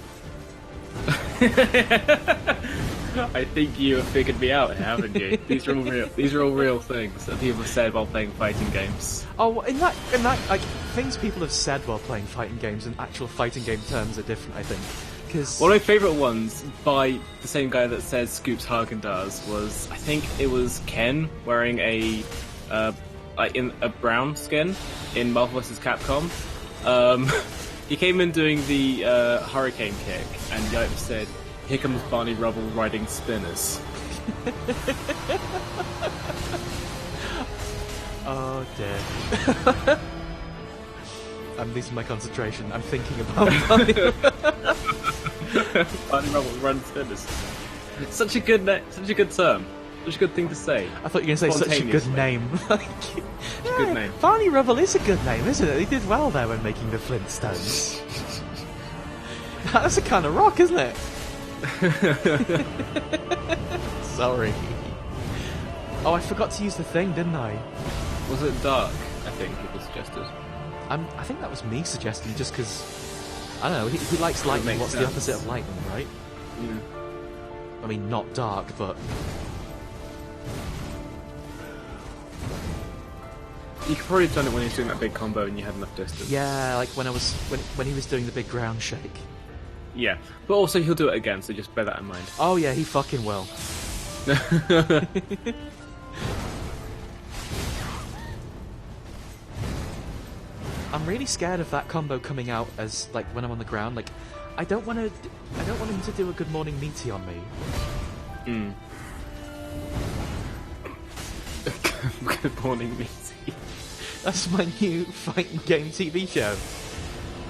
[SPEAKER 2] I think you have figured me out, haven't you? These are all real. These are all real things that people have said while playing fighting games.
[SPEAKER 1] Oh, in that, like, things people have said while playing fighting games and actual fighting game terms are different, I think. Because
[SPEAKER 2] one of my favourite ones by the same guy that says Scoops Häagen-Dazs was, I think it was Ken wearing a in a brown skin in Marvel vs. Capcom. He came in doing the hurricane kick, and Yope said, "Here comes Barney Rubble riding spinners."
[SPEAKER 1] Oh dear. I'm losing my concentration. I'm thinking about
[SPEAKER 2] Barney Rubble riding spinners. Such a good term. Such a good thing to say.
[SPEAKER 1] I thought you were going to say such a good name.
[SPEAKER 2] Such a good name.
[SPEAKER 1] Barney Rubble is a good name, isn't it? He did well there when making the Flintstones. That's a kind of rock, isn't it? Sorry. Oh, I forgot to use the thing, didn't I?
[SPEAKER 2] Was it dark? I think people suggested.
[SPEAKER 1] I think that was me suggesting, just because I don't know. He likes lightning. What's the opposite of lightning, right?
[SPEAKER 2] Yeah.
[SPEAKER 1] I mean, not dark, but
[SPEAKER 2] you could probably have done it when he was doing that big combo and you had enough distance.
[SPEAKER 1] yeah, like when he was doing the big ground shake.
[SPEAKER 2] Yeah, but also he'll do it again, so just bear that in mind.
[SPEAKER 1] Oh yeah, he fucking will. I'm really scared of that combo coming out as, like, when I'm on the ground. Like, I don't want him to do a good morning meaty on me.
[SPEAKER 2] Good morning, meaty.
[SPEAKER 1] That's my new fighting game TV show.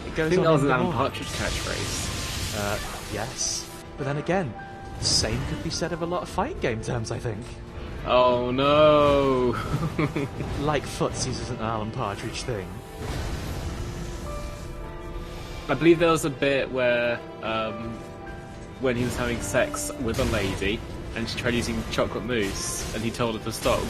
[SPEAKER 1] It goes
[SPEAKER 2] I think
[SPEAKER 1] on
[SPEAKER 2] that was
[SPEAKER 1] in
[SPEAKER 2] an
[SPEAKER 1] the
[SPEAKER 2] Alan
[SPEAKER 1] morning.
[SPEAKER 2] Partridge catchphrase.
[SPEAKER 1] Yes. But then again, the same could be said of a lot of fighting game terms, I think.
[SPEAKER 2] Oh no!
[SPEAKER 1] Like footsies isn't an Alan Partridge thing.
[SPEAKER 2] I believe there was a bit where, when he was having sex with a lady, and she tried using chocolate mousse, and he told her to stop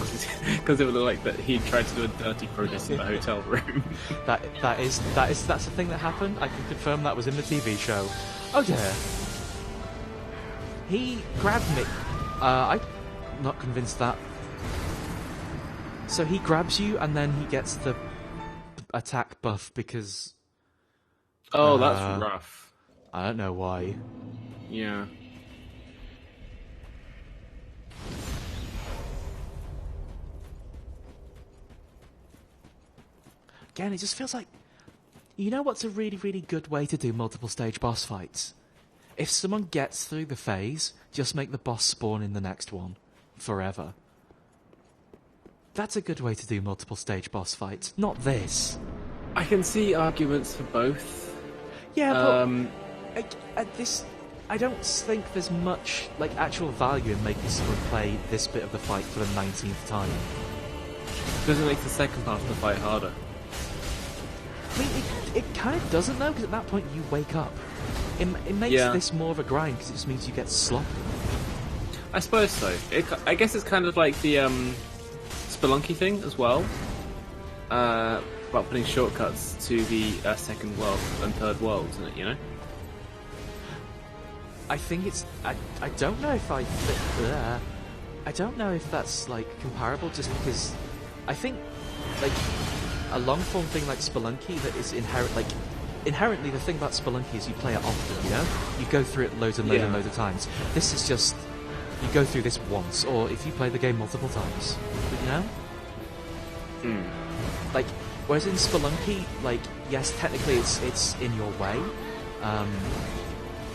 [SPEAKER 2] because it would look like that he tried to do a dirty protest in the hotel room.
[SPEAKER 1] That's a thing that happened. I can confirm that was in the TV show. Oh dear. He grabbed me. not convinced that. So he grabs you, and then he gets the attack buff because...
[SPEAKER 2] Oh, that's rough.
[SPEAKER 1] I don't know why.
[SPEAKER 2] Yeah.
[SPEAKER 1] Again, it just feels like... You know what's a really, really good way to do multiple stage boss fights? If someone gets through the phase, just make the boss spawn in the next one. Forever. That's a good way to do multiple stage boss fights. Not this.
[SPEAKER 2] I can see arguments for both.
[SPEAKER 1] Yeah, but... at this... I don't think there's much, like, actual value in making someone play this bit of the fight for the 19th time.
[SPEAKER 2] Does it make the second part of the fight harder?
[SPEAKER 1] I mean, it kind of doesn't, though, because at that point you wake up. It makes this more of a grind, because it just means you get sloppy.
[SPEAKER 2] I suppose so. I guess it's kind of like the Spelunky thing as well. About putting shortcuts to the second world and third world, isn't it, you know?
[SPEAKER 1] I think it's... I don't know if I don't know if that's, like, comparable, just because... I think, like, a long-form thing like Spelunky that is inherently the thing about Spelunky is you play it often, you know? You go through it loads and loads and loads of times. This is just... You go through this once, or if you play the game multiple times, you know? Like, whereas in Spelunky, like, yes, technically it's in your way.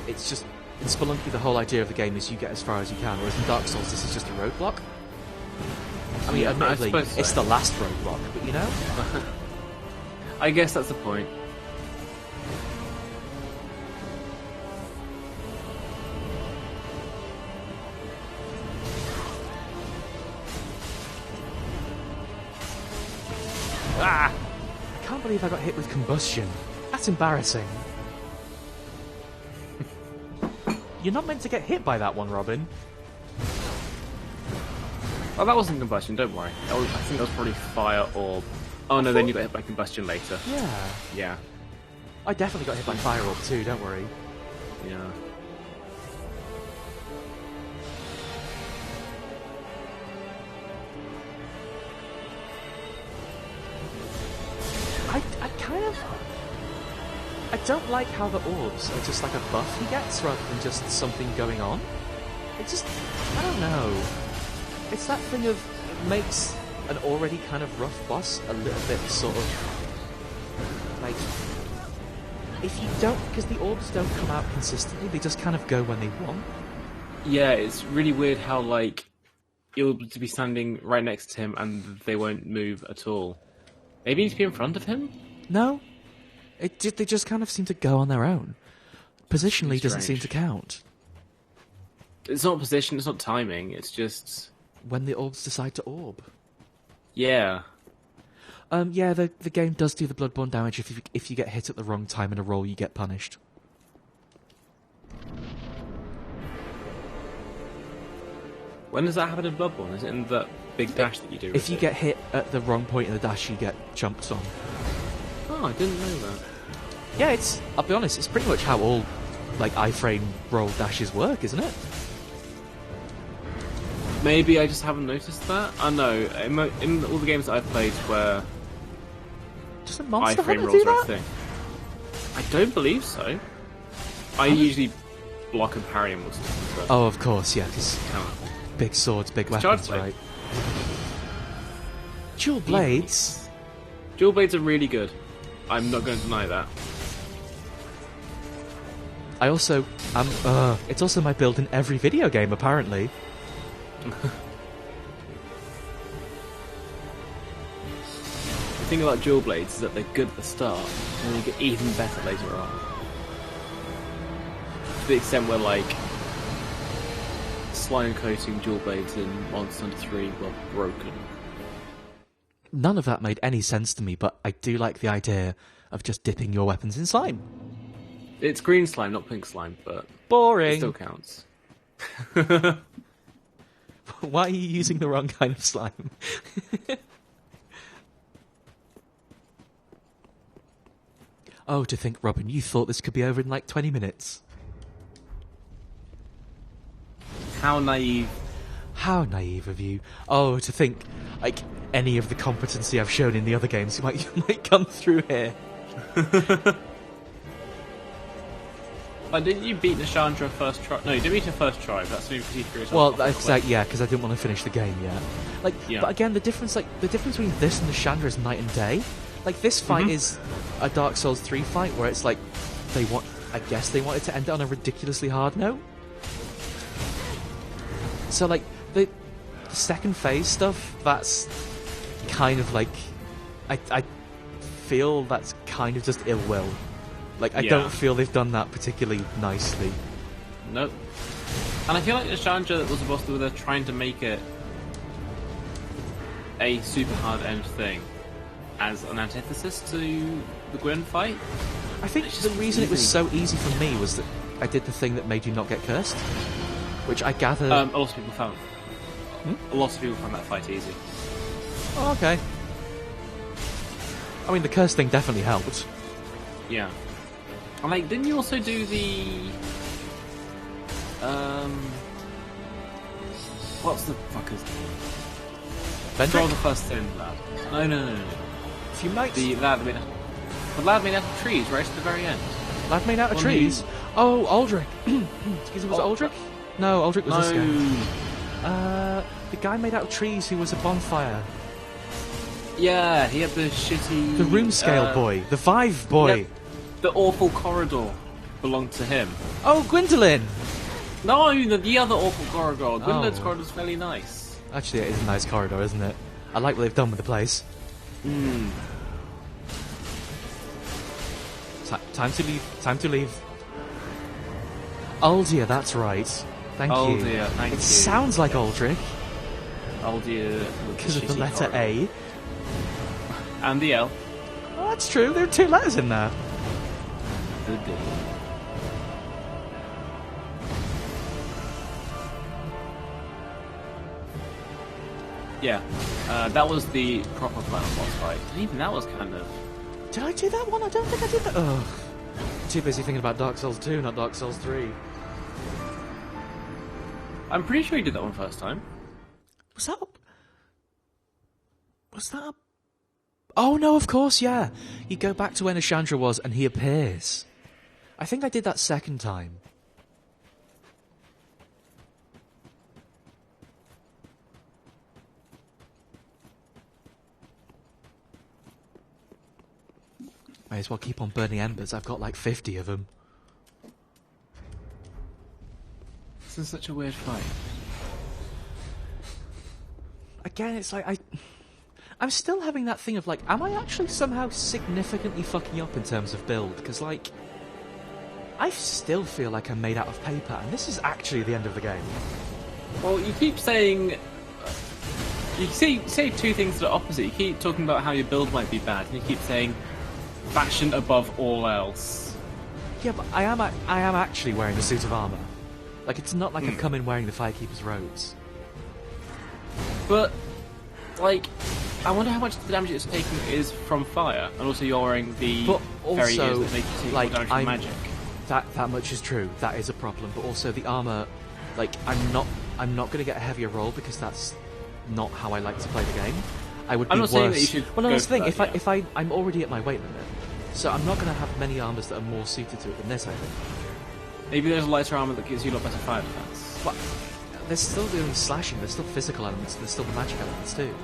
[SPEAKER 1] It's just... In Spelunky, the whole idea of the game is you get as far as you can, whereas in Dark Souls, this is just a roadblock. I mean, admittedly, it's the last roadblock, but you know?
[SPEAKER 2] I guess that's the point.
[SPEAKER 1] Ah! I can't believe I got hit with combustion. That's embarrassing. You're not meant to get hit by that one, Robin.
[SPEAKER 2] Oh, that wasn't combustion, don't worry. I think that was probably fire orb. Oh no, then you got hit by combustion later.
[SPEAKER 1] Yeah.
[SPEAKER 2] Yeah.
[SPEAKER 1] I definitely got hit by fire orb too, don't worry.
[SPEAKER 2] Yeah.
[SPEAKER 1] I kind of... I don't like how the orbs are just like a buff he gets rather than just something going on. It just... I don't know. It's that thing of... It makes an already kind of rough boss a little bit sort of... Like... If you don't... Because the orbs don't come out consistently, they just kind of go when they want.
[SPEAKER 2] Yeah, it's really weird how, like, you'll be standing right next to him and they won't move at all. Maybe you need to be in front of him?
[SPEAKER 1] No. They just kind of seem to go on their own. Positionally doesn't seem to count.
[SPEAKER 2] It's not position, it's not timing, it's just...
[SPEAKER 1] When the orbs decide to orb.
[SPEAKER 2] Yeah.
[SPEAKER 1] Yeah, the game does do the bloodborne damage. If you get hit at the wrong time in a roll, you get punished.
[SPEAKER 2] When does that happen in Bloodborne? Is it in the big dash that you do?
[SPEAKER 1] If you get hit at the wrong point in the dash, you get jumped on.
[SPEAKER 2] Oh, I didn't know that.
[SPEAKER 1] Yeah, I'll be honest, it's pretty much how all, like, iframe roll dashes work, isn't it?
[SPEAKER 2] Maybe I just haven't noticed that. I know, in all the games that I've played where
[SPEAKER 1] Does a Monster
[SPEAKER 2] iframe
[SPEAKER 1] Hunter
[SPEAKER 2] rolls
[SPEAKER 1] do
[SPEAKER 2] are a
[SPEAKER 1] that?
[SPEAKER 2] thing. I don't believe so. I usually block and parry him or something.
[SPEAKER 1] Oh, of course, yeah, because big swords, big weapons,
[SPEAKER 2] blade.
[SPEAKER 1] right? Dual blades?
[SPEAKER 2] Dual blades are really good. I'm not going to deny that.
[SPEAKER 1] I also... it's also my build in every video game, apparently.
[SPEAKER 2] The thing about dual blades is that they're good at the start, and they get even better later on. To the extent where, like, slime coating dual blades in Monster Hunter 3 were broken.
[SPEAKER 1] None of that made any sense to me, but I do like the idea of just dipping your weapons in slime.
[SPEAKER 2] It's green slime, not pink slime, but
[SPEAKER 1] Boring.
[SPEAKER 2] it still counts.
[SPEAKER 1] Why are you using the wrong kind of slime? Oh, to think, Robin, you thought this could be over in like 20 minutes.
[SPEAKER 2] How naive.
[SPEAKER 1] How naive of you. Oh, to think, like, any of the competency I've shown in the other games might come through here.
[SPEAKER 2] Like, didn't you beat Nashandra first try? No, you didn't beat her first try. That's maybe because you threw yourself
[SPEAKER 1] Well,
[SPEAKER 2] off the
[SPEAKER 1] that's
[SPEAKER 2] cliff.
[SPEAKER 1] yeah, because I didn't want to finish the game yet. Like,
[SPEAKER 2] Yeah.
[SPEAKER 1] but again, the difference between this and the Chandra is night and day. Like, this fight is a Dark Souls 3 fight where it's like I guess they wanted to end it on a ridiculously hard note. So, like, the second phase stuff, that's kind of like I feel that's kind of just ill will. Like, I don't feel they've done that particularly nicely.
[SPEAKER 2] Nope. And I feel like Nashandra was supposed to, they're trying to make it a super hard end thing as an antithesis to the Gwyn fight.
[SPEAKER 1] I think the reason it was so easy for me was that I did the thing that made you not get cursed, which I gather.
[SPEAKER 2] A lot of people found. A lot of people found that fight easy.
[SPEAKER 1] Oh, okay. I mean, the curse thing definitely helped.
[SPEAKER 2] Yeah. And like, didn't you also do the what's the fucker's name? Throw
[SPEAKER 1] Vendrick?
[SPEAKER 2] the first thing, lad. No.
[SPEAKER 1] If you might.
[SPEAKER 2] The lad made out of trees right at the very end.
[SPEAKER 1] Lad made out of
[SPEAKER 2] Well,
[SPEAKER 1] trees? Oh, Aldrich. Excuse me, was it Aldrich? No, Aldrich was this guy. The guy made out of trees who was a bonfire.
[SPEAKER 2] Yeah, he had the shitty...
[SPEAKER 1] The room scale boy. The Vive boy.
[SPEAKER 2] Yep. The awful corridor belonged to him.
[SPEAKER 1] Oh, Gwendolyn!
[SPEAKER 2] No, the other awful corridor. Gwendolyn's
[SPEAKER 1] Oh.
[SPEAKER 2] corridor's fairly nice.
[SPEAKER 1] Actually, it is a nice corridor, isn't it? I like what they've done with the place. Time to leave. Time to leave. Aldia, that's right. Thank you.
[SPEAKER 2] Aldia, thank
[SPEAKER 1] it
[SPEAKER 2] you.
[SPEAKER 1] sounds like Aldrich
[SPEAKER 2] Aldia
[SPEAKER 1] because of the letter A.
[SPEAKER 2] And the L.
[SPEAKER 1] Oh, that's true. There are two letters in there.
[SPEAKER 2] The D. Yeah, that was the proper final boss fight. And even that was kind of...
[SPEAKER 1] Did I do that one? I don't think I did that. Ugh. Too busy thinking about Dark Souls 2, not Dark Souls 3.
[SPEAKER 2] I'm pretty sure you did that one first time.
[SPEAKER 1] Was that? Was that? Oh no, of course, yeah. You go back to where Nashandra was, and he appears. I think I did that second time. May as well keep on burning embers. I've got like 50 of them.
[SPEAKER 2] This is such a weird fight.
[SPEAKER 1] Again, it's like I'm still having that thing of like, am I actually somehow significantly fucking up in terms of build? Because like, I still feel like I'm made out of paper, and this is actually the end of the game.
[SPEAKER 2] Well, you keep saying... You say two things that are opposite. You keep talking about how your build might be bad, and you keep saying fashion above all else.
[SPEAKER 1] Yeah, but I am actually wearing a suit of armour. Like, it's not like I've come in wearing the Firekeeper's robes.
[SPEAKER 2] But, like, I wonder how much the damage it's taking is from fire, and also you're wearing the
[SPEAKER 1] But
[SPEAKER 2] fairy
[SPEAKER 1] also,
[SPEAKER 2] ears that make you take
[SPEAKER 1] like,
[SPEAKER 2] more damage from magic.
[SPEAKER 1] That much is true. That is a problem. But also the armour, like, I'm not going to get a heavier roll because that's not how I like to play the game. I would be
[SPEAKER 2] I'm not
[SPEAKER 1] worse.
[SPEAKER 2] saying that you should
[SPEAKER 1] well, no,
[SPEAKER 2] go
[SPEAKER 1] that's the thing.
[SPEAKER 2] for that,
[SPEAKER 1] I'm already at my weight limit, so I'm not going to have many armours that are more suited to it than this. I think.
[SPEAKER 2] Maybe there's a lighter armor that gives you a lot better fire defense.
[SPEAKER 1] But there's still doing slashing. There's still physical elements. There's still the magic elements too.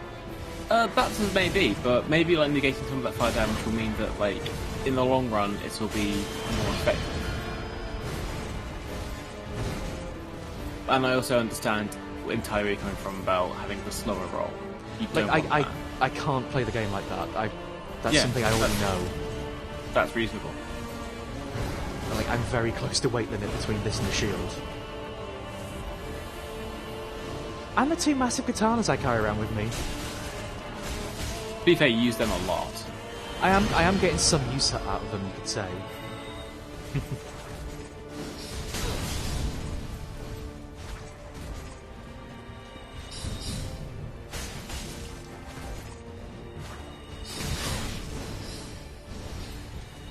[SPEAKER 2] That's maybe, but maybe like negating some of that fire damage will mean that, like, in the long run, it will be more effective. And I also understand entirely where you're coming from about having the slower roll. You don't want that.
[SPEAKER 1] I can't play the game like that. That's
[SPEAKER 2] Yeah,
[SPEAKER 1] something I already know.
[SPEAKER 2] That's reasonable.
[SPEAKER 1] Like, I'm very close to weight limit between this and the shield. And the two massive katanas I carry around with me.
[SPEAKER 2] To be fair, you use them a lot.
[SPEAKER 1] I am getting some use out of them, you could say.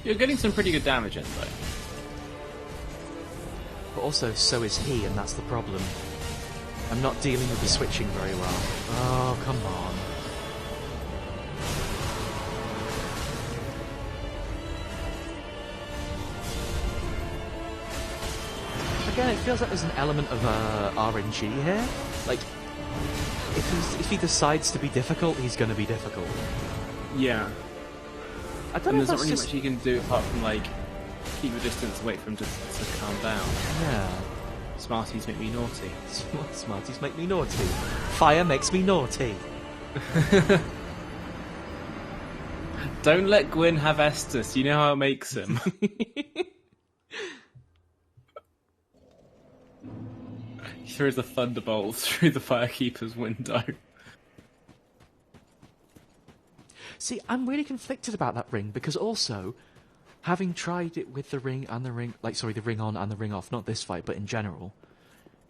[SPEAKER 2] You're getting some pretty good damage in, though.
[SPEAKER 1] But also, so is he, and that's the problem. I'm not dealing with the switching very well. Oh, come on. Again, it feels like there's an element of RNG here. Like, if he decides to be difficult, he's going to be difficult.
[SPEAKER 2] Yeah.
[SPEAKER 1] I don't
[SPEAKER 2] And
[SPEAKER 1] know if
[SPEAKER 2] there's not
[SPEAKER 1] that's
[SPEAKER 2] really
[SPEAKER 1] just...
[SPEAKER 2] much you can do apart from, like, keep your distance, wait for him to calm down.
[SPEAKER 1] Yeah.
[SPEAKER 2] Smarties make me naughty.
[SPEAKER 1] Smarties make me naughty. Fire makes me naughty.
[SPEAKER 2] Don't let Gwyn have Estus. You know how it makes him. He throws a thunderbolt through the Firekeeper's window.
[SPEAKER 1] See, I'm really conflicted about that ring, because also, having tried it with the ring and the ring... Like, sorry, the ring on and the ring off, not this fight, but in general,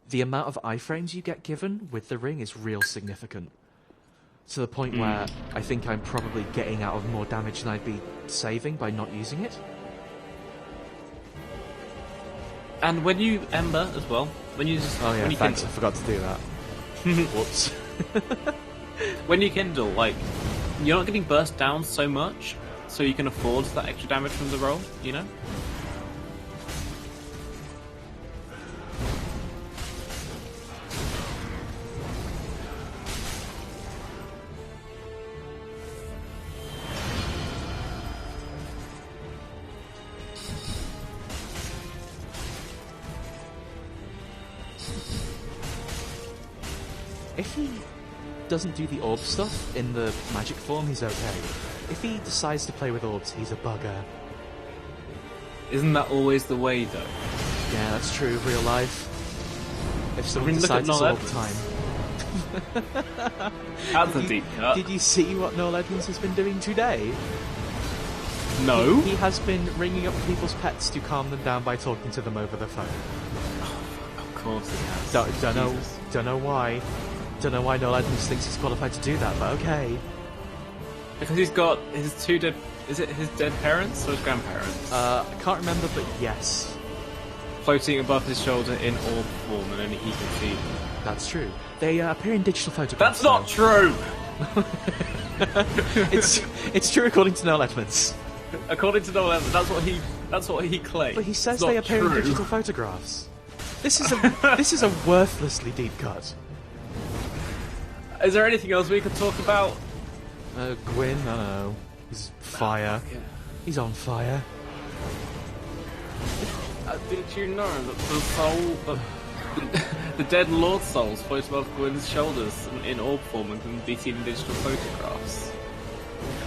[SPEAKER 1] the amount of iframes you get given with the ring is real significant. To the point where I think I'm probably getting out of more damage than I'd be saving by not using it.
[SPEAKER 2] And when you Ember as well, when you just...
[SPEAKER 1] Oh yeah,
[SPEAKER 2] when you
[SPEAKER 1] thanks,
[SPEAKER 2] kindle,
[SPEAKER 1] I forgot to do that. Whoops.
[SPEAKER 2] when you kindle, like, you're not getting burst down so much, so you can afford that extra damage from the roll, you know?
[SPEAKER 1] If he doesn't do the orb stuff in the magic form, he's okay. If he decides to play with orbs, he's a bugger.
[SPEAKER 2] Isn't that always the way, though?
[SPEAKER 1] Yeah, that's true, real life. If someone
[SPEAKER 2] look at
[SPEAKER 1] decides this
[SPEAKER 2] Noel
[SPEAKER 1] all the time.
[SPEAKER 2] That's a deep cut.
[SPEAKER 1] Did you see what Noel Edmonds has been doing today?
[SPEAKER 2] No?
[SPEAKER 1] He has been ringing up people's pets to calm them down by talking to them over the phone.
[SPEAKER 2] Of course he has.
[SPEAKER 1] Don't know why. Don't know why Noel Edmonds thinks he's qualified to do that, but okay.
[SPEAKER 2] Because he's got his two dead... Is it his dead parents or his grandparents?
[SPEAKER 1] I can't remember, but yes.
[SPEAKER 2] Floating above his shoulder in orb form, and only he can see them.
[SPEAKER 1] That's true. They appear in digital photographs.
[SPEAKER 2] That's not true!
[SPEAKER 1] It's true according to Noel Edmonds.
[SPEAKER 2] According to Noel Edmonds, that's what he claims.
[SPEAKER 1] But he says
[SPEAKER 2] It's
[SPEAKER 1] they
[SPEAKER 2] not
[SPEAKER 1] appear in
[SPEAKER 2] true.
[SPEAKER 1] digital photographs. This is a worthlessly deep cut.
[SPEAKER 2] Is there anything else we could talk about?
[SPEAKER 1] Gwyn, I don't know. He's fire.
[SPEAKER 2] Yeah.
[SPEAKER 1] He's on fire.
[SPEAKER 2] Did you know that the soul, the dead Lord souls float above Gwyn's shoulders in orb form and can be seen in digital photographs?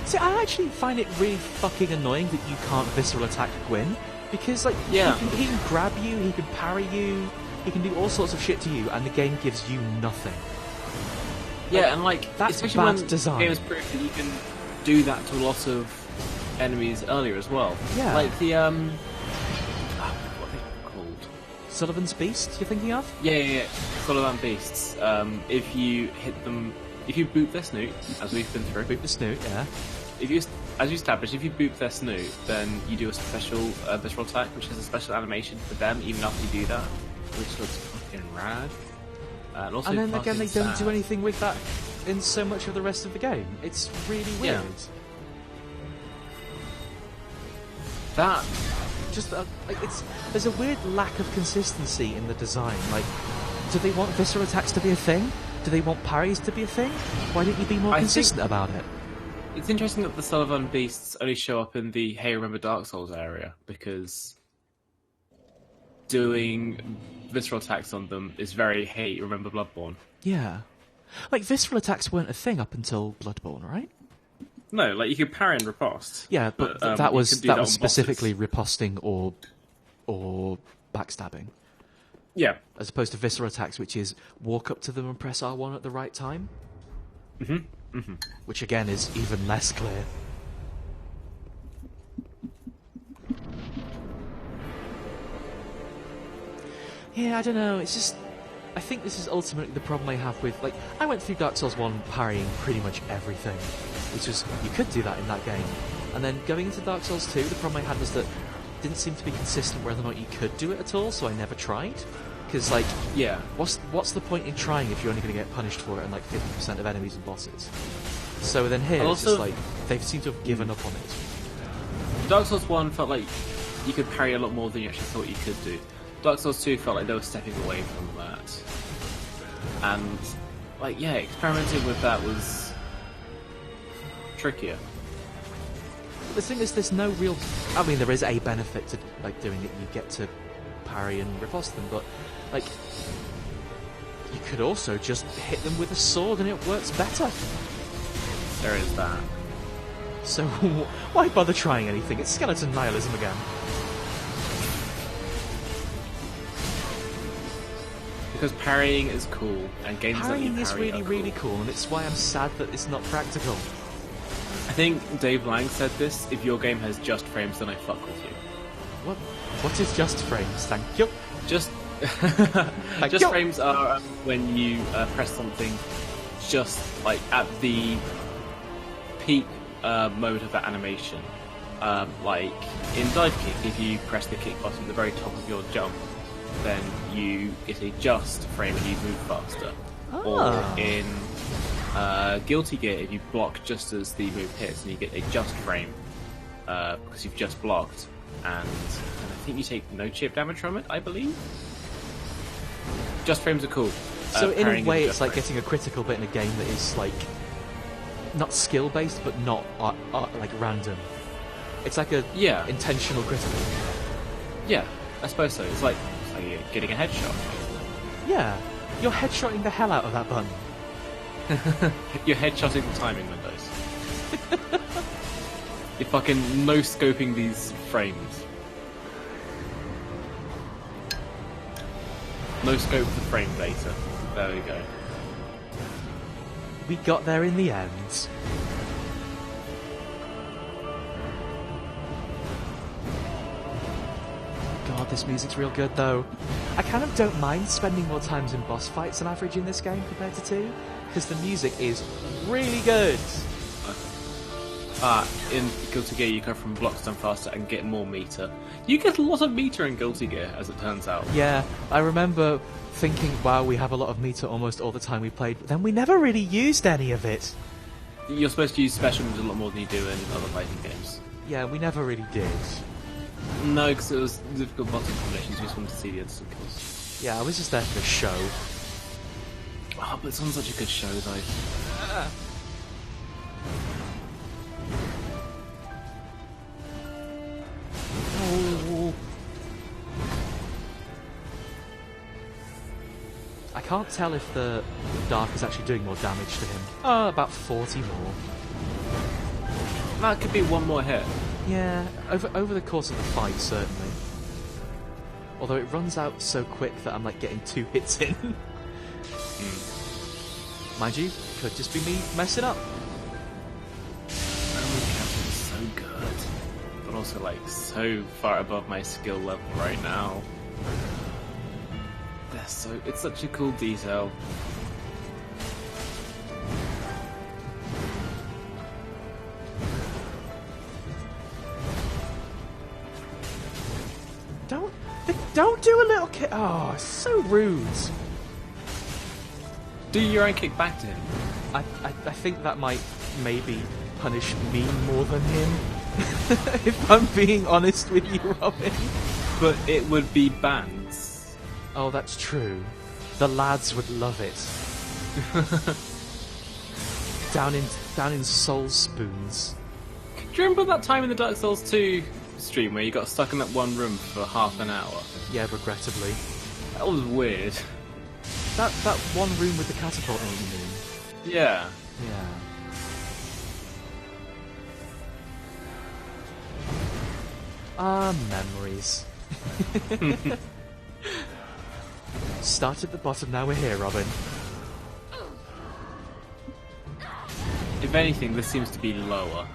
[SPEAKER 1] See, I actually find it really fucking annoying that you can't visceral attack Gwyn, because like
[SPEAKER 2] Yeah.
[SPEAKER 1] he can grab you, he can parry you, he can do all sorts of shit to you, and the game gives you nothing.
[SPEAKER 2] Yeah, and like
[SPEAKER 1] that's
[SPEAKER 2] especially
[SPEAKER 1] bad
[SPEAKER 2] when
[SPEAKER 1] design.
[SPEAKER 2] the game has proved that you can do that to a lot of enemies earlier as well.
[SPEAKER 1] Yeah.
[SPEAKER 2] Like the what are they called?
[SPEAKER 1] Sullivan's Beast, you're thinking of?
[SPEAKER 2] Yeah. Sullivan Beasts. If you hit them, if you boot their snoot, as we've been through,
[SPEAKER 1] Boot the snoot, yeah.
[SPEAKER 2] if you, as you established, if you boot their snoot, then you do a special visceral attack, which has a special animation for them, even after you do that, which looks fucking rad. And also
[SPEAKER 1] And then again, they don't
[SPEAKER 2] sad.
[SPEAKER 1] do anything with that in so much of the rest of the game. It's really weird.
[SPEAKER 2] Yeah. That
[SPEAKER 1] Just like there's a weird lack of consistency in the design. Like, do they want visceral attacks to be a thing? Do they want parries to be a thing? Why don't you be more
[SPEAKER 2] I
[SPEAKER 1] consistent
[SPEAKER 2] think-
[SPEAKER 1] about it?
[SPEAKER 2] It's interesting that the Sullivan Beasts only show up in the Hey Remember Dark Souls area, because doing visceral attacks on them is very Hey Remember Bloodborne.
[SPEAKER 1] Yeah. Like, visceral attacks weren't a thing up until Bloodborne, right?
[SPEAKER 2] No, like you could parry and riposte.
[SPEAKER 1] Yeah, but that
[SPEAKER 2] you
[SPEAKER 1] was
[SPEAKER 2] could do
[SPEAKER 1] that
[SPEAKER 2] that
[SPEAKER 1] was
[SPEAKER 2] on
[SPEAKER 1] specifically
[SPEAKER 2] bosses.
[SPEAKER 1] riposting or backstabbing,
[SPEAKER 2] Yeah.
[SPEAKER 1] as opposed to visceral attacks, which is walk up to them and press R1 at the right time. Which again is even less clear. Yeah, I don't know. It's just, I think this is ultimately the problem I have with, like, I went through Dark Souls 1 parrying pretty much everything, which was, you could do that in that game. And then going into Dark Souls 2, the problem I had was that it didn't seem to be consistent whether or not you could do it at all, so I never tried. Because, like,
[SPEAKER 2] Yeah.
[SPEAKER 1] what's the point in trying if you're only going to get punished for it in, like, 50% of enemies and bosses? So then here, it's just like, they seem to have given up on it.
[SPEAKER 2] Dark Souls 1 felt like you could parry a lot more than you actually thought you could do. Dark Souls 2 felt like they were stepping away from that. And, like, yeah, experimenting with that was trickier.
[SPEAKER 1] The thing is, there's no real... I mean, there is a benefit to, like, doing it. You get to parry and riposte them, but, like, you could also just hit them with a sword and it works better.
[SPEAKER 2] There is that.
[SPEAKER 1] So, why bother trying anything? It's skeleton nihilism again.
[SPEAKER 2] Because parrying is cool, and games
[SPEAKER 1] Parrying
[SPEAKER 2] that
[SPEAKER 1] is
[SPEAKER 2] parry
[SPEAKER 1] really,
[SPEAKER 2] are
[SPEAKER 1] really cool, and it's why I'm sad that it's not practical.
[SPEAKER 2] I think Dave Lang said this, if your game has just frames, then I fuck with you.
[SPEAKER 1] What is just frames? Thank you.
[SPEAKER 2] Just
[SPEAKER 1] Thank
[SPEAKER 2] just
[SPEAKER 1] you.
[SPEAKER 2] frames are when you press something just like at the peak mode of that animation. Like in dive kick, if you press the kick button at the very top of your jump, then you get a just frame and you move faster. Or in Guilty Gear, if you block just as the move hits, and you get a just frame because you've just blocked, and I think you take no chip damage from it, I believe. Just frames are cool.
[SPEAKER 1] So in a
[SPEAKER 2] Parrying
[SPEAKER 1] way,
[SPEAKER 2] is
[SPEAKER 1] it's
[SPEAKER 2] just
[SPEAKER 1] like
[SPEAKER 2] frame.
[SPEAKER 1] getting a critical bit in a game that is like not skill based, but not like random. It's like a intentional critical.
[SPEAKER 2] Yeah, I suppose so. It's like you're getting a headshot.
[SPEAKER 1] Yeah, you're headshotting the hell out of that button.
[SPEAKER 2] You're headshotting the timing windows. You're fucking no-scoping these frames. No-scope the frame data. There we go.
[SPEAKER 1] We got there in the end. God, this music's real good though. I kind of don't mind spending more times in boss fights on average in this game compared to 2, because the music is really good.
[SPEAKER 2] In Guilty Gear you go from blocks done faster and get more meter. You get a lot of meter in Guilty Gear, as it turns out.
[SPEAKER 1] Yeah, I remember thinking, wow, we have a lot of meter almost all the time we played, but then we never really used any of it.
[SPEAKER 2] You're supposed to use special moves a lot more than you do in other fighting games.
[SPEAKER 1] Yeah, we never really did.
[SPEAKER 2] No, because it was difficult button combinations, you just wanted to see the instant kills.
[SPEAKER 1] Yeah, I was just there for the show.
[SPEAKER 2] Oh, but it's on such a good show, though.
[SPEAKER 1] Oh. I can't tell if the Dark is actually doing more damage to him. About 40 more.
[SPEAKER 2] That could be one more hit.
[SPEAKER 1] Yeah, over the course of the fight, certainly. Although it runs out so quick that I'm like getting 2 hits in. Mind you, could just be me messing up.
[SPEAKER 2] Roman Catholic is so good, but also like so far above my skill level right now. It's such a cool detail.
[SPEAKER 1] Don't do a little kick. Oh, it's so rude.
[SPEAKER 2] Do your own kick back to him.
[SPEAKER 1] I think that might maybe punish me more than him. If I'm being honest with you, Robin.
[SPEAKER 2] But it would be bands.
[SPEAKER 1] Oh, that's true. The lads would love it. down in Soul Spoons.
[SPEAKER 2] Do you remember that time in the Dark Souls 2 stream where you got stuck in that one room for half an hour?
[SPEAKER 1] Yeah, regrettably.
[SPEAKER 2] That was weird.
[SPEAKER 1] That one room with the catapult in it, you mean?
[SPEAKER 2] Yeah.
[SPEAKER 1] Yeah. Memories. Start at the bottom, now we're here, Robin.
[SPEAKER 2] If anything, this seems to be lower.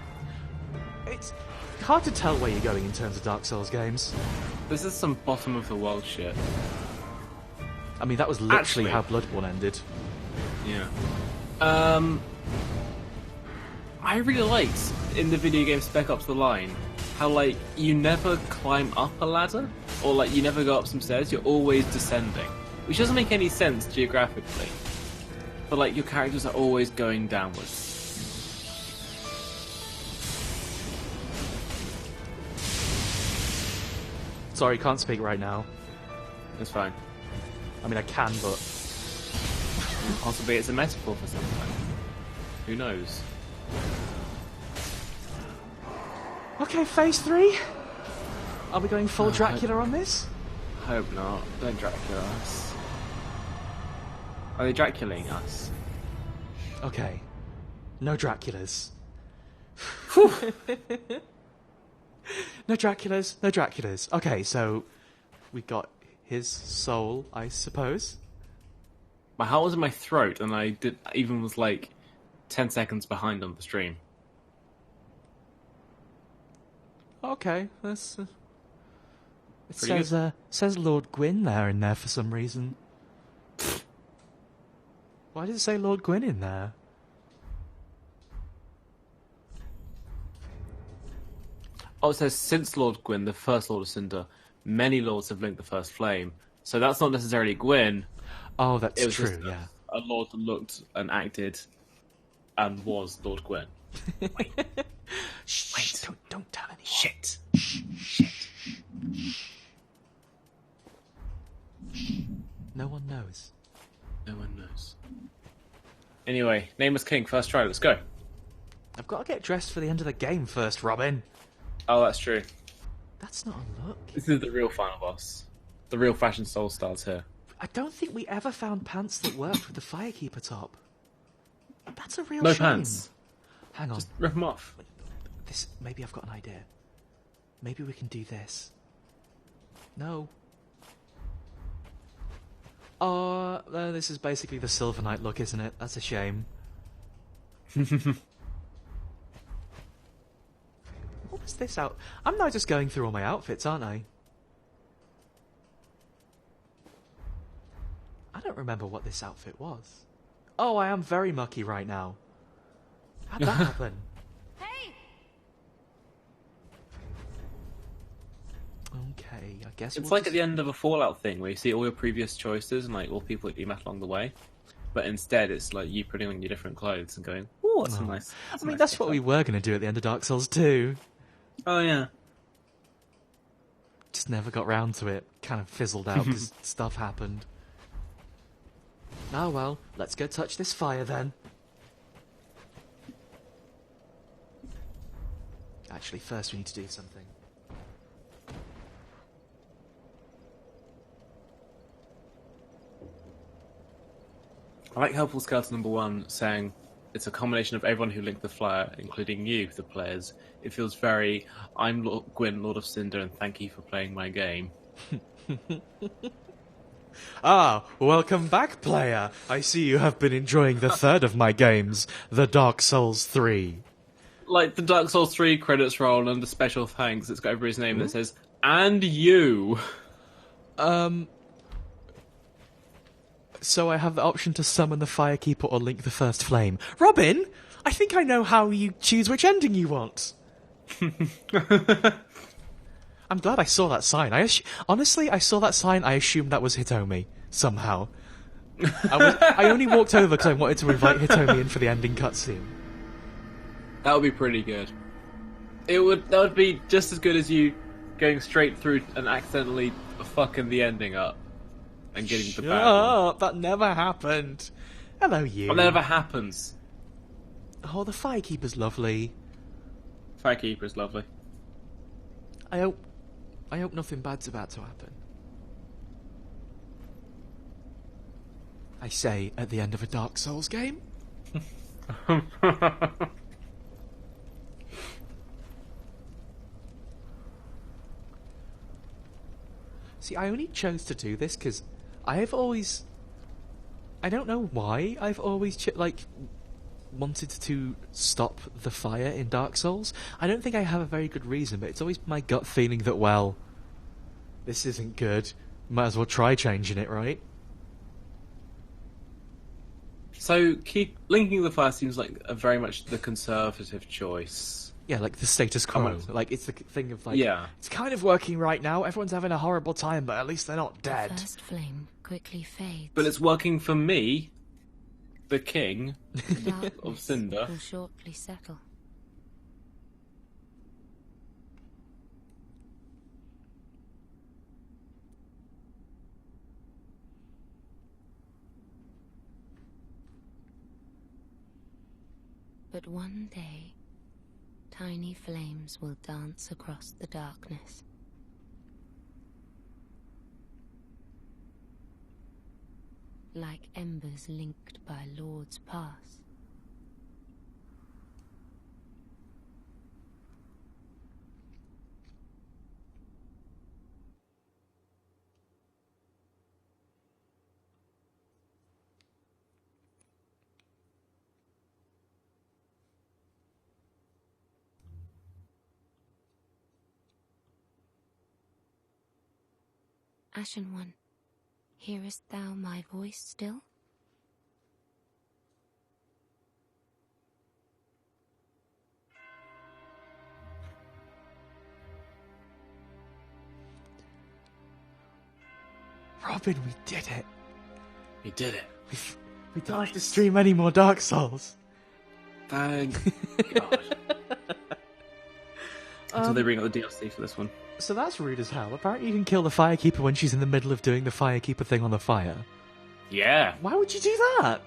[SPEAKER 1] It's hard to tell where you're going in terms of Dark Souls games.
[SPEAKER 2] This is some bottom of the world shit.
[SPEAKER 1] I mean, that was literally
[SPEAKER 2] Actually-
[SPEAKER 1] how Bloodborne ended.
[SPEAKER 2] Yeah. I really liked in the video game Spec Ops: The Line how like you never climb up a ladder or like you never go up some stairs. You're always descending. which doesn't make any sense geographically. But like your characters are always going downwards.
[SPEAKER 1] Sorry, can't speak right now.
[SPEAKER 2] It's fine.
[SPEAKER 1] I mean, I can, but...
[SPEAKER 2] Possibly it's a metaphor for something. Who knows?
[SPEAKER 1] Okay, phase 3. Are we going full Dracula on this?
[SPEAKER 2] Hope not. Don't Dracula us. Are they Draculaing us?
[SPEAKER 1] Okay. No Draculas. No Draculas, no Draculas. Okay, so we got his soul, I suppose.
[SPEAKER 2] My heart was in my throat, and I even was like 10 seconds behind on the stream.
[SPEAKER 1] Okay, that's... it
[SPEAKER 2] Pretty
[SPEAKER 1] says Lord Gwyn in there for some reason. Why did it say Lord Gwyn in there?
[SPEAKER 2] Oh, it says, since Lord Gwyn, the first Lord of Cinder, many lords have linked the first flame. So that's not necessarily Gwyn.
[SPEAKER 1] Oh, that's
[SPEAKER 2] It was
[SPEAKER 1] true,
[SPEAKER 2] just
[SPEAKER 1] yeah.
[SPEAKER 2] a lord that looked and acted and was Lord Gwyn.
[SPEAKER 1] Shh, don't tell anyone.
[SPEAKER 2] Shit.
[SPEAKER 1] No one knows.
[SPEAKER 2] No one knows. Anyway, name was King, first try, let's go.
[SPEAKER 1] I've got to get dressed for the end of the game first, Robin.
[SPEAKER 2] Oh, that's true.
[SPEAKER 1] That's not a look.
[SPEAKER 2] This is the real final boss. The real fashion soul starts here.
[SPEAKER 1] I don't think we ever found pants that worked with the Firekeeper top. That's a real
[SPEAKER 2] No
[SPEAKER 1] shame.
[SPEAKER 2] pants.
[SPEAKER 1] Hang on.
[SPEAKER 2] Just rip them off.
[SPEAKER 1] Maybe I've got an idea. Maybe we can do this. No. Oh, this is basically the Silver Knight look, isn't it? That's a shame. What was this out? I'm now just going through all my outfits, aren't I? I don't remember what this outfit was. Oh, I am very mucky right now. How'd that happen?
[SPEAKER 3] Hey!
[SPEAKER 1] Okay, I guess
[SPEAKER 2] It's
[SPEAKER 1] we'll
[SPEAKER 2] like at the end of a Fallout thing where you see all your previous choices and like all people that you met along the way. But instead it's like you putting on your different clothes and going, ooh, that's a nice...
[SPEAKER 1] I mean, that's what we were going to do at the end of Dark Souls 2.
[SPEAKER 2] Oh, yeah.
[SPEAKER 1] Just never got round to it. Kind of fizzled out because stuff happened. Oh well, let's go touch this fire then. Actually, first we need to do something.
[SPEAKER 2] I like Helpful Skeleton number 1 saying, it's a combination of everyone who linked the flyer, including you, the players. It feels very, I'm Lord Gwyn, Lord of Cinder, and thank you for playing my game.
[SPEAKER 1] Ah, welcome back, player. I see you have been enjoying the third of my games, the Dark Souls 3.
[SPEAKER 2] Like the Dark Souls 3 credits roll under special thanks, it's got everybody's name that says, and you.
[SPEAKER 1] So I have the option to summon the Firekeeper or link the first flame. Robin, I think I know how you choose which ending you want. I'm glad I saw that sign. Honestly, I saw that sign, I assumed that was Hitomi, somehow. I only walked over because I wanted to invite Hitomi in for the ending cutscene.
[SPEAKER 2] That would be pretty good. That would be just as good as you going straight through and accidentally fucking the ending up. And getting the bad one.
[SPEAKER 1] That never happened. Hello, you.
[SPEAKER 2] That never happens.
[SPEAKER 1] Oh, the Firekeeper's lovely.
[SPEAKER 2] Firekeeper's lovely.
[SPEAKER 1] I hope nothing bad's about to happen. I say at the end of a Dark Souls game. See, I only chose to do this because I don't know why I've always wanted to stop the fire in Dark Souls. I don't think I have a very good reason, but it's always my gut feeling that, well, this isn't good. Might as well try changing it, right?
[SPEAKER 2] So, keep linking the fire seems like a very much the conservative choice.
[SPEAKER 1] Yeah, like the status quo.
[SPEAKER 2] on.
[SPEAKER 1] Like, it's the thing of, like,
[SPEAKER 2] Yeah.
[SPEAKER 1] it's kind of working right now. Everyone's having a horrible time, but at least they're not
[SPEAKER 3] The
[SPEAKER 1] dead.
[SPEAKER 3] first flame quickly fades.
[SPEAKER 2] But it's working for me, the king
[SPEAKER 3] Darkness
[SPEAKER 2] of Cinder.
[SPEAKER 3] will shortly settle. But one day, tiny flames will dance across the darkness. Like embers linked by Lord's Pass. Ashen One, hearest thou my voice still?
[SPEAKER 1] Robin, we did it.
[SPEAKER 2] We did it.
[SPEAKER 1] We don't have to stream any more Dark Souls.
[SPEAKER 2] Thank God. Until they bring out the DLC for this one.
[SPEAKER 1] So that's rude as hell. Apparently you can kill the Firekeeper when she's in the middle of doing the Firekeeper thing on the fire.
[SPEAKER 2] Yeah.
[SPEAKER 1] Why would you do that?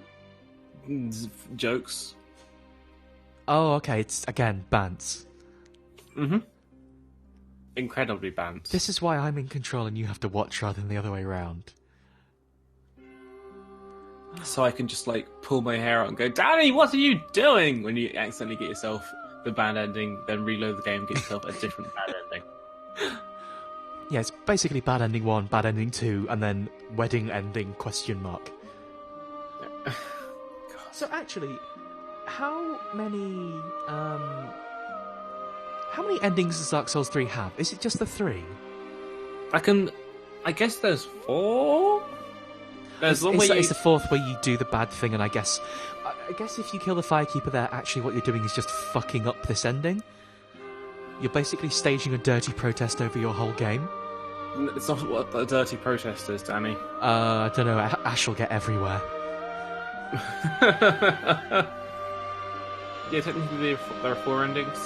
[SPEAKER 2] Jokes.
[SPEAKER 1] Oh, okay. It's, again, bants.
[SPEAKER 2] Mm-hmm. Incredibly banned.
[SPEAKER 1] This is why I'm in control and you have to watch rather than the other way around.
[SPEAKER 2] So I can just, like, pull my hair out and go, Danny, what are you doing? When you accidentally get yourself the bad ending, then reload the game and get yourself a different bad ending.
[SPEAKER 1] Yeah, it's basically bad ending 1, bad ending 2, and then wedding ending question mark. So actually, how many endings does Dark Souls 3 have? Is it just the 3?
[SPEAKER 2] I guess there's 4? There's one where
[SPEAKER 1] It's the 4th where you do the bad thing, and I guess if you kill the Firekeeper there, actually what you're doing is just fucking up this ending. You're basically staging a dirty protest over your whole game.
[SPEAKER 2] It's not what a dirty protest is, Danny.
[SPEAKER 1] I don't know, Ash will get everywhere.
[SPEAKER 2] Yeah, technically there are 4 endings.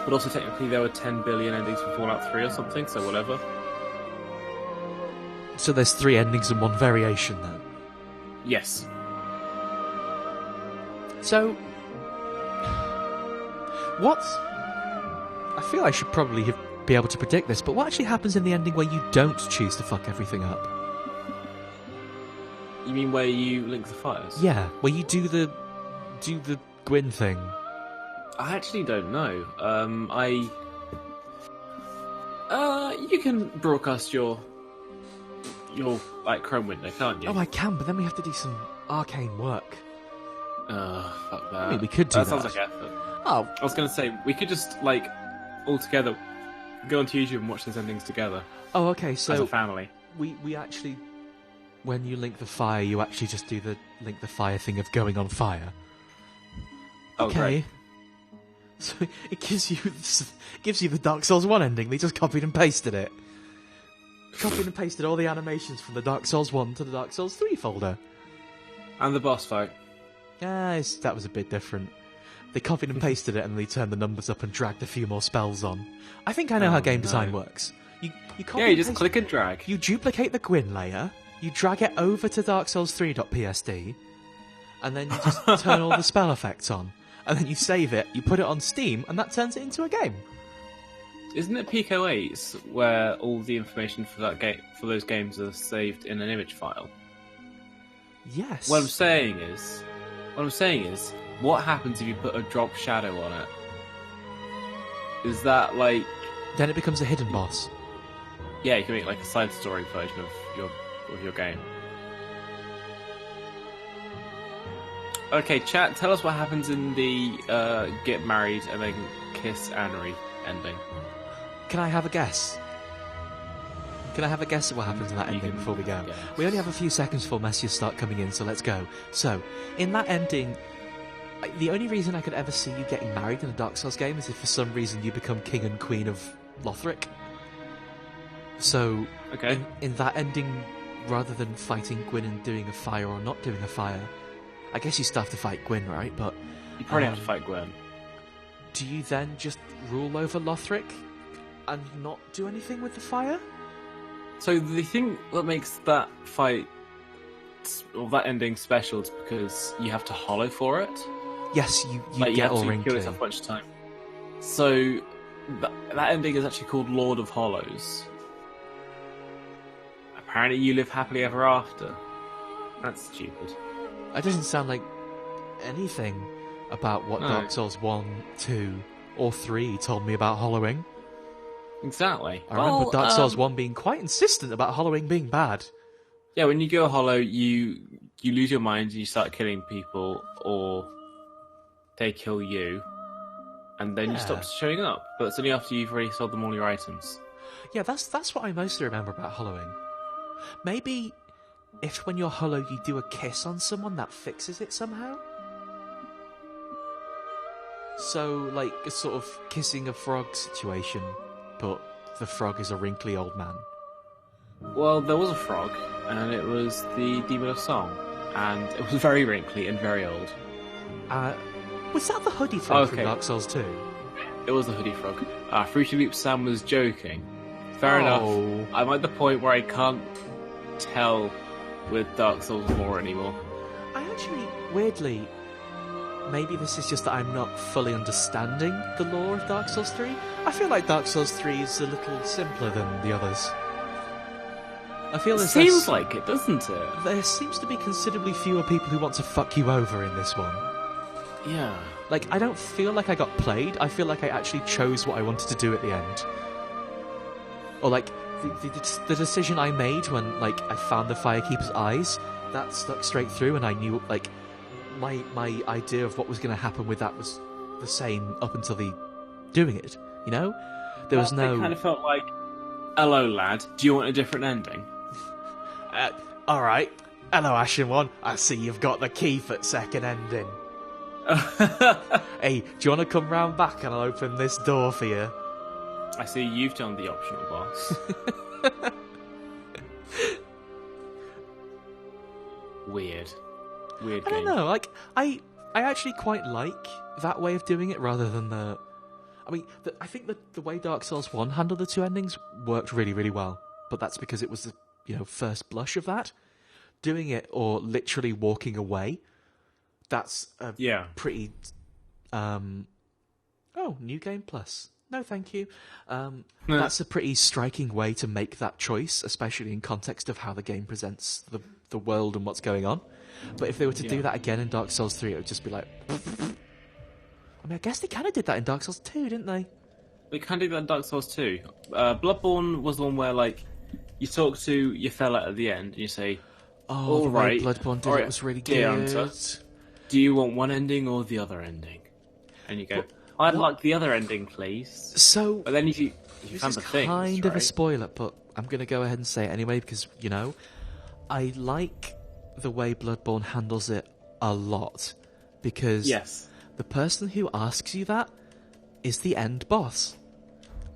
[SPEAKER 2] But also technically there were 10 billion endings for Fallout 3 or something, so whatever.
[SPEAKER 1] So there's 3 endings and 1 variation then?
[SPEAKER 2] Yes.
[SPEAKER 1] So, what? I feel I should probably be able to predict this, but what actually happens in the ending where you don't choose to fuck everything up?
[SPEAKER 2] You mean where you link the fires?
[SPEAKER 1] Yeah, where you do the Gwyn thing.
[SPEAKER 2] I actually don't know. You can broadcast your like Chrome window, can't you?
[SPEAKER 1] Oh, I can, but then we have to do some arcane work.
[SPEAKER 2] Fuck that.
[SPEAKER 1] I mean, we could do that.
[SPEAKER 2] Sounds like effort.
[SPEAKER 1] Oh,
[SPEAKER 2] I was going to say, we could just, like, all together go onto YouTube and watch those endings together.
[SPEAKER 1] oh, okay. So
[SPEAKER 2] as a family.
[SPEAKER 1] we actually, when you link the fire, you actually just do the link the fire thing of going on fire.
[SPEAKER 2] Oh,
[SPEAKER 1] Okay.
[SPEAKER 2] great.
[SPEAKER 1] So it gives you the Dark Souls 1 ending. They just copied and pasted it. Copied and pasted all the animations from the Dark Souls 1 to the Dark Souls 3 folder.
[SPEAKER 2] And the boss fight.
[SPEAKER 1] That was a bit different. They copied and pasted it and they turned the numbers up and dragged a few more spells on. I think I know how game design works. You copy
[SPEAKER 2] You just click and drag.
[SPEAKER 1] You duplicate the Gwyn layer, you drag it over to Dark Souls 3.psd, and then you just turn all the spell effects on. And then you save it, you put it on Steam, and that turns it into a game.
[SPEAKER 2] Isn't it Pico 8 where all the information for that game for those games are saved in an image file?
[SPEAKER 1] Yes.
[SPEAKER 2] What I'm saying is, what happens if you put a drop shadow on it? Is that like?
[SPEAKER 1] Then it becomes a hidden boss.
[SPEAKER 2] Yeah, you can make like a side story version of your game. Okay, chat. Tell us what happens in the get married and then kiss Anri ending.
[SPEAKER 1] Can I have a guess? Can I have a guess at what happens in that ending before we go? We only have a few seconds before messages start coming in, so let's go. So, in that ending, The only reason I could ever see you getting married in a Dark Souls game is if for some reason you become king and queen of Lothric. So,
[SPEAKER 2] Okay.
[SPEAKER 1] in that ending, rather than fighting Gwyn and doing a fire or not doing a fire, I guess you still have to fight Gwyn, right? But
[SPEAKER 2] You probably have to fight Gwen.
[SPEAKER 1] do you then just rule over Lothric and not do anything with the fire?
[SPEAKER 2] So the thing that makes that fight, or that ending special, is because you have to hollow for it.
[SPEAKER 1] Yes, you
[SPEAKER 2] Like, you
[SPEAKER 1] get
[SPEAKER 2] have
[SPEAKER 1] all
[SPEAKER 2] to
[SPEAKER 1] wrinkly.
[SPEAKER 2] kill yourself a bunch of time. So that ending is actually called Lord of Hollows. Apparently you live happily ever after. That's stupid.
[SPEAKER 1] It doesn't sound like anything about what
[SPEAKER 2] No.
[SPEAKER 1] Dark Souls 1, 2, or 3 told me about hollowing.
[SPEAKER 2] Exactly.
[SPEAKER 1] I remember
[SPEAKER 2] Well,
[SPEAKER 1] Dark Souls 1 being quite insistent about hollowing being bad.
[SPEAKER 2] Yeah, when you go hollow, you lose your mind and you start killing people, or they kill you, and then you stop
[SPEAKER 1] Yeah.
[SPEAKER 2] showing up. But it's only after you've already sold them all your items.
[SPEAKER 1] Yeah, that's what I mostly remember about hollowing. Maybe if when you're hollow you do a kiss on someone, that fixes it somehow? So, like, a sort of kissing a frog situation, but the frog is a wrinkly old man.
[SPEAKER 2] Well, there was a frog, and it was the Demon of Song, and it was very wrinkly and very old.
[SPEAKER 1] Was that the hoodie frog from
[SPEAKER 2] Okay.
[SPEAKER 1] Dark Souls 2?
[SPEAKER 2] It was the Hoodie Frog. Fruity Loop Sam was joking. Fair
[SPEAKER 1] Oh.
[SPEAKER 2] enough. I'm at the point where I can't tell with Dark Souls lore anymore.
[SPEAKER 1] I actually, weirdly, maybe this is just that I'm not fully understanding the lore of Dark Souls 3. I feel like Dark Souls 3 is a little simpler than the others. I feel
[SPEAKER 2] It
[SPEAKER 1] as
[SPEAKER 2] seems like it, doesn't it?
[SPEAKER 1] there seems to be considerably fewer people who want to fuck you over in this one.
[SPEAKER 2] Yeah.
[SPEAKER 1] Like, I don't feel like I got played. I feel like I actually chose what I wanted to do at the end. Or, like, the decision I made when, like, I found the Firekeeper's eyes, that stuck straight through, and I knew, like, my idea of what was going to happen with that was the same up until the doing it, you know? There was no...
[SPEAKER 2] It kind of felt like, hello, lad, do you want a different ending?
[SPEAKER 1] Alright. Hello, Ashen One. I see you've got the key for second ending. Hey, do you want to come round back and I'll open this door for you?
[SPEAKER 2] I see you've done the optional boss. Weird
[SPEAKER 1] I
[SPEAKER 2] game.
[SPEAKER 1] don't know, like, I actually quite like that way of doing it rather than the... I mean, I think the way Dark Souls 1 handled the two endings worked really, really well. But that's because it was the, first blush of that. Doing it or literally walking away, that's a pretty... Oh, New Game Plus. No, thank you. That's a pretty striking way to make that choice, especially in context of how the game presents the world and what's going on. But if they were to do that again in Dark Souls 3, it would just be like... I mean, I guess they kind of did that in Dark Souls 2, didn't they?
[SPEAKER 2] They kind of did that in Dark Souls 2. Bloodborne was the one where, like, you talk to your fella at the end and you say,
[SPEAKER 1] Oh,
[SPEAKER 2] all
[SPEAKER 1] the
[SPEAKER 2] right,
[SPEAKER 1] way Bloodborne did
[SPEAKER 2] all
[SPEAKER 1] it
[SPEAKER 2] right,
[SPEAKER 1] was really
[SPEAKER 2] dear
[SPEAKER 1] good.
[SPEAKER 2] Hunter, do you want one ending or the other ending? And you go, I'd like the other ending, please.
[SPEAKER 1] So,
[SPEAKER 2] But then if you
[SPEAKER 1] this
[SPEAKER 2] found
[SPEAKER 1] is
[SPEAKER 2] the things,
[SPEAKER 1] kind of a
[SPEAKER 2] right?
[SPEAKER 1] spoiler, but I'm going to go ahead and say it anyway because, I like the way Bloodborne handles it a lot. Because
[SPEAKER 2] Yes.
[SPEAKER 1] the person who asks you that is the end boss.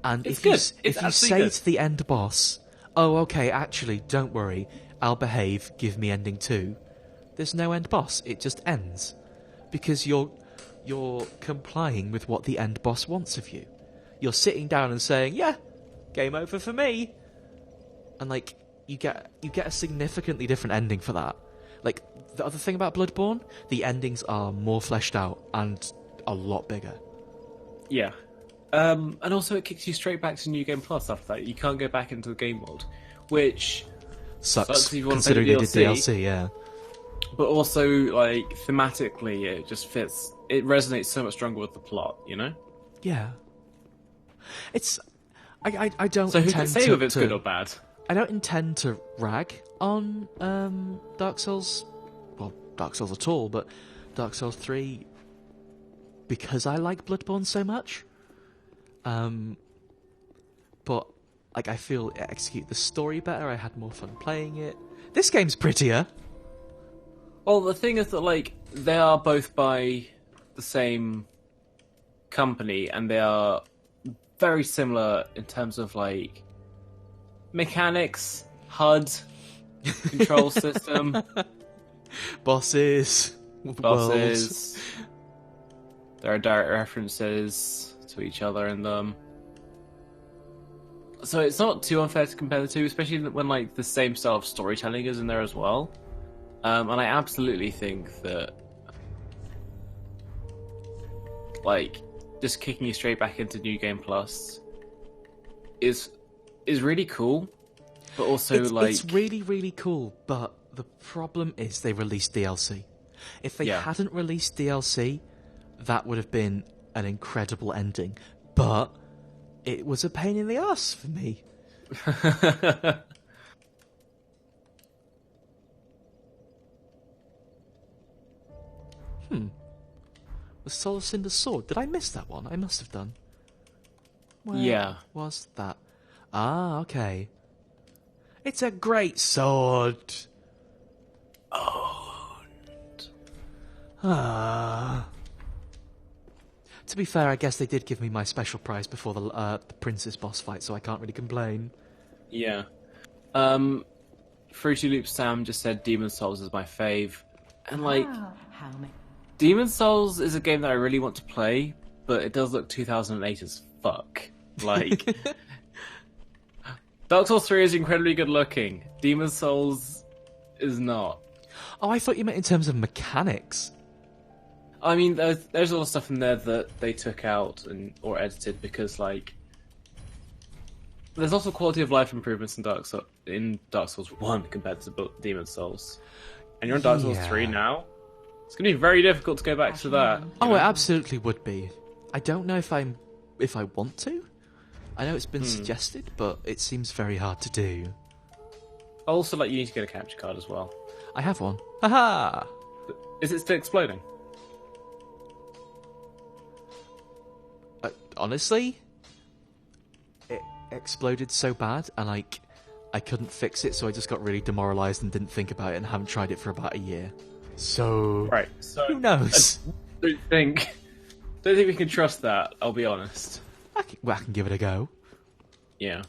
[SPEAKER 1] And
[SPEAKER 2] It's
[SPEAKER 1] if
[SPEAKER 2] good.
[SPEAKER 1] you,
[SPEAKER 2] It's
[SPEAKER 1] if you
[SPEAKER 2] absolutely
[SPEAKER 1] say
[SPEAKER 2] good.
[SPEAKER 1] to the end boss, oh, okay, actually, don't worry, I'll behave, give me ending 2, there's no end boss. It just ends. Because you're complying with what the end boss wants of you. You're sitting down and saying, yeah, game over for me. And, like, you get a significantly different ending for that. Like, the other thing about Bloodborne, the endings are more fleshed out and a lot bigger.
[SPEAKER 2] Yeah. And also it kicks you straight back to New Game Plus after that. You can't go back into the game world, which
[SPEAKER 1] Sucks,
[SPEAKER 2] if you want to play
[SPEAKER 1] considering
[SPEAKER 2] the
[SPEAKER 1] they did
[SPEAKER 2] DLC.
[SPEAKER 1] DLC, yeah.
[SPEAKER 2] But also, like, thematically, it just fits. It resonates so much stronger with the plot, you know?
[SPEAKER 1] Yeah. It's... I don't
[SPEAKER 2] So who can
[SPEAKER 1] intend
[SPEAKER 2] say
[SPEAKER 1] to,
[SPEAKER 2] if it's
[SPEAKER 1] to-
[SPEAKER 2] good or bad?
[SPEAKER 1] I don't intend to rag on Dark Souls... Well, Dark Souls at all, but Dark Souls 3 because I like Bloodborne so much. But, like, I feel it execute the story better, I had more fun playing it. This game's prettier.
[SPEAKER 2] Well, the thing is that, like, they are both by the same company, and they are very similar in terms of like mechanics, HUD, control system,
[SPEAKER 1] bosses. Worlds.
[SPEAKER 2] There are direct references to each other in them. So it's not too unfair to compare the two, especially when like the same style of storytelling is in there as well. And I absolutely think that like just kicking you straight back into New Game Plus is really cool, but also
[SPEAKER 1] it's really, really cool. But the problem is they released DLC. If they hadn't released DLC, that would have been an incredible ending. But it was a pain in the ass for me. Was Soul Cinder's sword? Did I miss that one? I must have done. Where was that? Ah, okay. It's a great sword. To be fair, I guess they did give me my special prize before the Princess boss fight, so I can't really complain.
[SPEAKER 2] Yeah. Fruity Loop Sam just said Demon Souls is my fave. And like, Demon Souls is a game that I really want to play, but it does look 2008 as fuck. Like, Dark Souls 3 is incredibly good looking. Demon Souls is not.
[SPEAKER 1] Oh, I thought you meant in terms of mechanics.
[SPEAKER 2] I mean, there's a lot of stuff in there that they took out or edited because, like, there's lots of quality of life improvements in Dark Souls 1 compared to Demon Souls. And you're on Dark Souls 3 now. It's going to be very difficult to go back to that.
[SPEAKER 1] Oh, it absolutely would be. I don't know if I want to. I know it's been suggested, but it seems very hard to do.
[SPEAKER 2] Also, like, you need to get a capture card as well.
[SPEAKER 1] I have one. Haha!
[SPEAKER 2] Is it still exploding?
[SPEAKER 1] Honestly, it exploded so bad, and like I couldn't fix it, so I just got really demoralized and didn't think about it, and haven't tried it for about a year. So, who knows?
[SPEAKER 2] I don't think we can trust that. I'll be honest.
[SPEAKER 1] I can give it a go.
[SPEAKER 2] Yeah.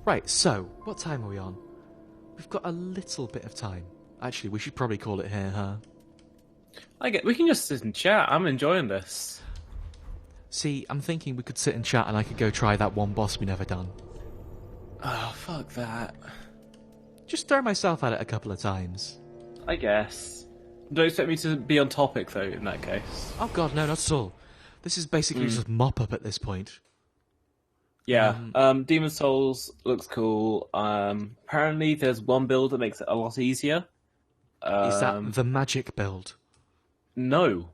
[SPEAKER 1] Right. So, what time are we on? We've got a little bit of time. Actually, we should probably call it here, huh?
[SPEAKER 2] We can just sit and chat. I'm enjoying this.
[SPEAKER 1] See, I'm thinking we could sit and chat and I could go try that one boss we never done.
[SPEAKER 2] Oh, fuck that.
[SPEAKER 1] Just throw myself at it a couple of times.
[SPEAKER 2] I guess. Don't expect me to be on topic, though, in that case.
[SPEAKER 1] Oh god, no, not at all. This is basically just mop-up at this point.
[SPEAKER 2] Yeah, Demon Souls looks cool. Apparently there's one build that makes it a lot easier.
[SPEAKER 1] Is that the magic build?
[SPEAKER 2] No.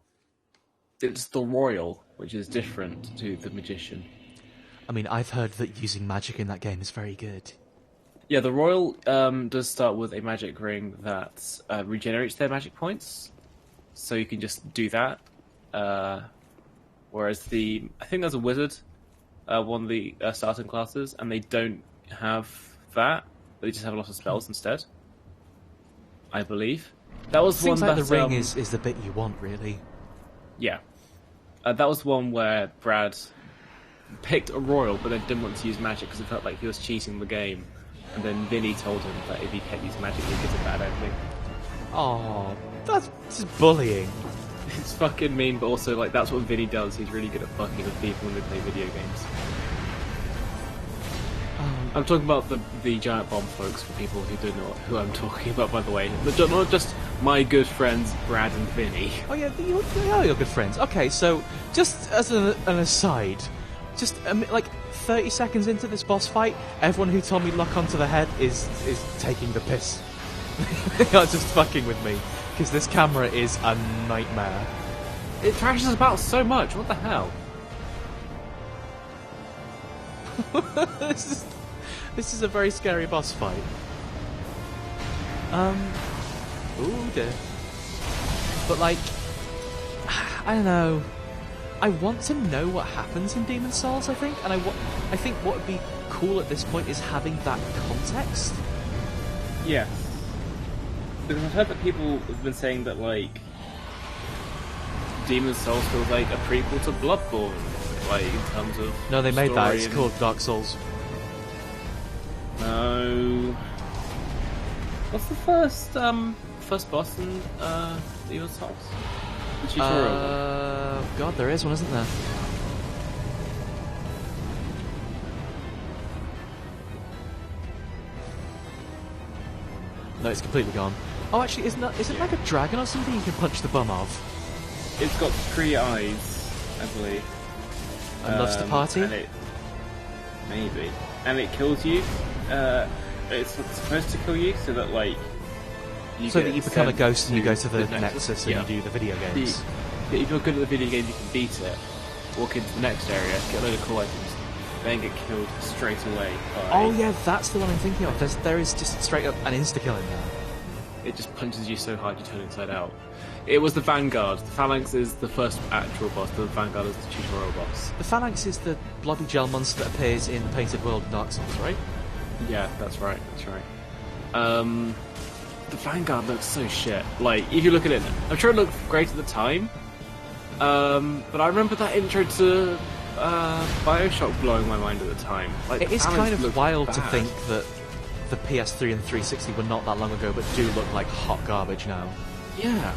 [SPEAKER 2] It's the Royal, which is different to the Magician.
[SPEAKER 1] I mean, I've heard that using magic in that game is very good.
[SPEAKER 2] Yeah, the Royal does start with a magic ring that regenerates their magic points. So you can just do that. Whereas I think there's a Wizard, one of the starting classes, and they don't have that. They just have a lot of spells instead. I believe. That was
[SPEAKER 1] Seems
[SPEAKER 2] one
[SPEAKER 1] like
[SPEAKER 2] that,
[SPEAKER 1] the ring is the bit you want, really.
[SPEAKER 2] Yeah. That was one where Brad picked a Royal, but then didn't want to use magic because it felt like he was cheating the game. And then Vinny told him that if he kept using magic, he'd get a bad ending.
[SPEAKER 1] Oh, that's just bullying.
[SPEAKER 2] It's fucking mean, but also, like, that's what Vinny does. He's really good at fucking with people when they play video games. I'm talking about the giant bomb folks, for people who don't know who I'm talking about, by the way. Not just my good friends, Brad and Vinny.
[SPEAKER 1] Oh yeah, they are your good friends. Okay, so, just as an aside, just like 30 seconds into this boss fight, everyone who told me lock onto the head is taking the piss. They are just fucking with me, because this camera is a nightmare.
[SPEAKER 2] It thrashes about so much, what the hell?
[SPEAKER 1] This is a very scary boss fight. Ooh dear. But like, I don't know. I want to know what happens in Demon Souls, I think, and I think what would be cool at this point is having that context.
[SPEAKER 2] Yeah. Because I've heard that people have been saying that, like, Demon's Souls feels like a prequel to Bloodborne, like in terms of
[SPEAKER 1] No, they made that.
[SPEAKER 2] story
[SPEAKER 1] It's
[SPEAKER 2] and-
[SPEAKER 1] called Dark Souls.
[SPEAKER 2] No. What's the first boss in Demon's Souls? The tutorial.
[SPEAKER 1] God, there is one, isn't there? No, it's completely gone. Oh, actually, isn't it like a dragon or something you can punch the bum of?
[SPEAKER 2] It's got 3 eyes, I believe.
[SPEAKER 1] And loves to party?
[SPEAKER 2] Maybe. And it kills you. It's supposed to kill you so that, like...
[SPEAKER 1] So that you become a ghost and you go to the
[SPEAKER 2] Nexus.
[SPEAKER 1] Nexus and
[SPEAKER 2] Yeah.
[SPEAKER 1] you do the video games.
[SPEAKER 2] If you're good at the video game, you can beat it, walk into the next area, get a load of cool items, then get killed straight away by...
[SPEAKER 1] Oh yeah, that's the one I'm thinking of. There is just straight up an insta-kill in there.
[SPEAKER 2] It just punches you so hard you turn inside out. It was the Vanguard. The Phalanx is the first actual boss. The Vanguard is the tutorial boss.
[SPEAKER 1] The Phalanx is the blobby gel monster that appears in the Painted World in Dark Souls, right?
[SPEAKER 2] Yeah, that's right. That's right. The Vanguard looks so shit. Like, if you look at it, I'm sure it looked great at the time. But I remember that intro to Bioshock blowing my mind at the time. Like,
[SPEAKER 1] It
[SPEAKER 2] the
[SPEAKER 1] is
[SPEAKER 2] Phalanx
[SPEAKER 1] kind of
[SPEAKER 2] looked
[SPEAKER 1] wild to
[SPEAKER 2] bad.
[SPEAKER 1] think that the PS3 and 360 were not that long ago, but do look like hot garbage now.
[SPEAKER 2] Yeah.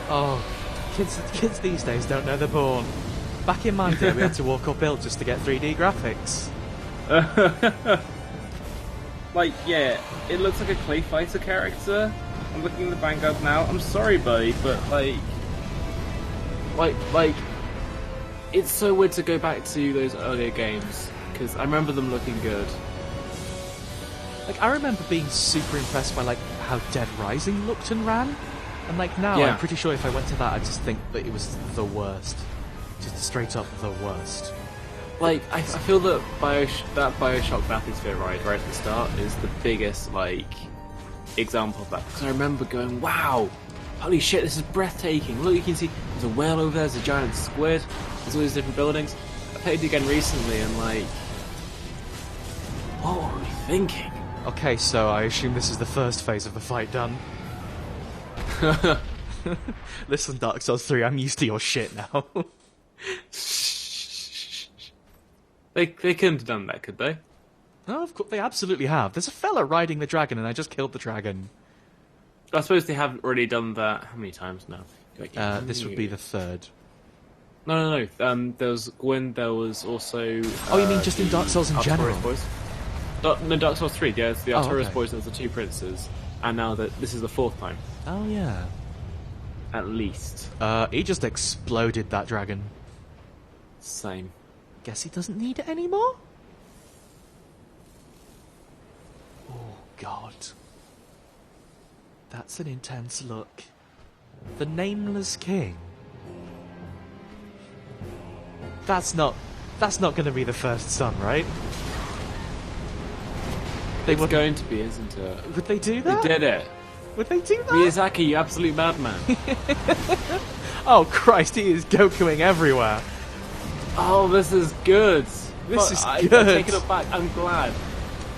[SPEAKER 1] Oh, kids these days don't know they're born. Back in my day, we had to walk uphill just to get 3D graphics.
[SPEAKER 2] Like, yeah, it looks like a Clay Fighter character. I'm looking at the Vanguard now. I'm sorry, buddy, but like, it's so weird to go back to those earlier games because I remember them looking good.
[SPEAKER 1] Like, I remember being super impressed by like how Dead Rising looked and ran, and like now
[SPEAKER 2] Yeah.
[SPEAKER 1] I'm pretty sure if I went to that, I'd just think that it was the worst, just straight up the worst.
[SPEAKER 2] Like, I feel that Bioshock Bathysphere ride right at the start is the biggest, like, example of that. Because I remember going, wow, holy shit, this is breathtaking. Look, you can see there's a whale over there, there's a giant squid, there's all these different buildings. I played it again recently and, like, what were we thinking?
[SPEAKER 1] Okay, so I assume this is the first phase of the fight done. Listen, Dark Souls 3, I'm used to your shit now.
[SPEAKER 2] They couldn't have done that, could they?
[SPEAKER 1] No, of course, they absolutely have. There's a fella riding the dragon, and I just killed the dragon.
[SPEAKER 2] I suppose they haven't really done that. How many times now?
[SPEAKER 1] This would be the third.
[SPEAKER 2] No. There was Gwyn. There was also.
[SPEAKER 1] Oh, you mean just in Dark Souls in general?
[SPEAKER 2] Artorias Boys. No, Dark Souls 3. Yeah, it's the
[SPEAKER 1] Oh,
[SPEAKER 2] Artorias
[SPEAKER 1] okay.
[SPEAKER 2] Boys. There's the 2 princes, and now that this is the 4th time,
[SPEAKER 1] Oh, yeah.
[SPEAKER 2] at least.
[SPEAKER 1] He just exploded that dragon.
[SPEAKER 2] Same.
[SPEAKER 1] Guess he doesn't need it anymore? Oh, God. That's an intense look. The Nameless King. That's not going to be the first son, right?
[SPEAKER 2] It's going to be, isn't it?
[SPEAKER 1] Would they do that?
[SPEAKER 2] We did it.
[SPEAKER 1] Would they do that?
[SPEAKER 2] Miyazaki, you absolute madman.
[SPEAKER 1] Oh, Christ, he is Gokuing everywhere.
[SPEAKER 2] Oh, this is good.
[SPEAKER 1] This is
[SPEAKER 2] I
[SPEAKER 1] good.
[SPEAKER 2] take it back. I'm glad.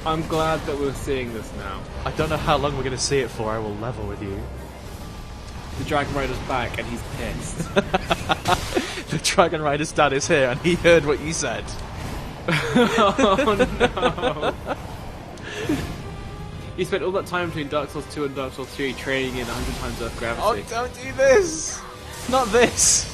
[SPEAKER 2] I'm glad that we're seeing this now.
[SPEAKER 1] I don't know how long we're going to see it for. I will level with you.
[SPEAKER 2] The Dragon Rider's back and he's pissed.
[SPEAKER 1] The Dragon Rider's dad is here, and he heard what you said.
[SPEAKER 2] Oh no! He spent all that time between Dark Souls 2 and Dark Souls 3 training in 100 times Earth gravity.
[SPEAKER 1] Oh, don't do this! Not this!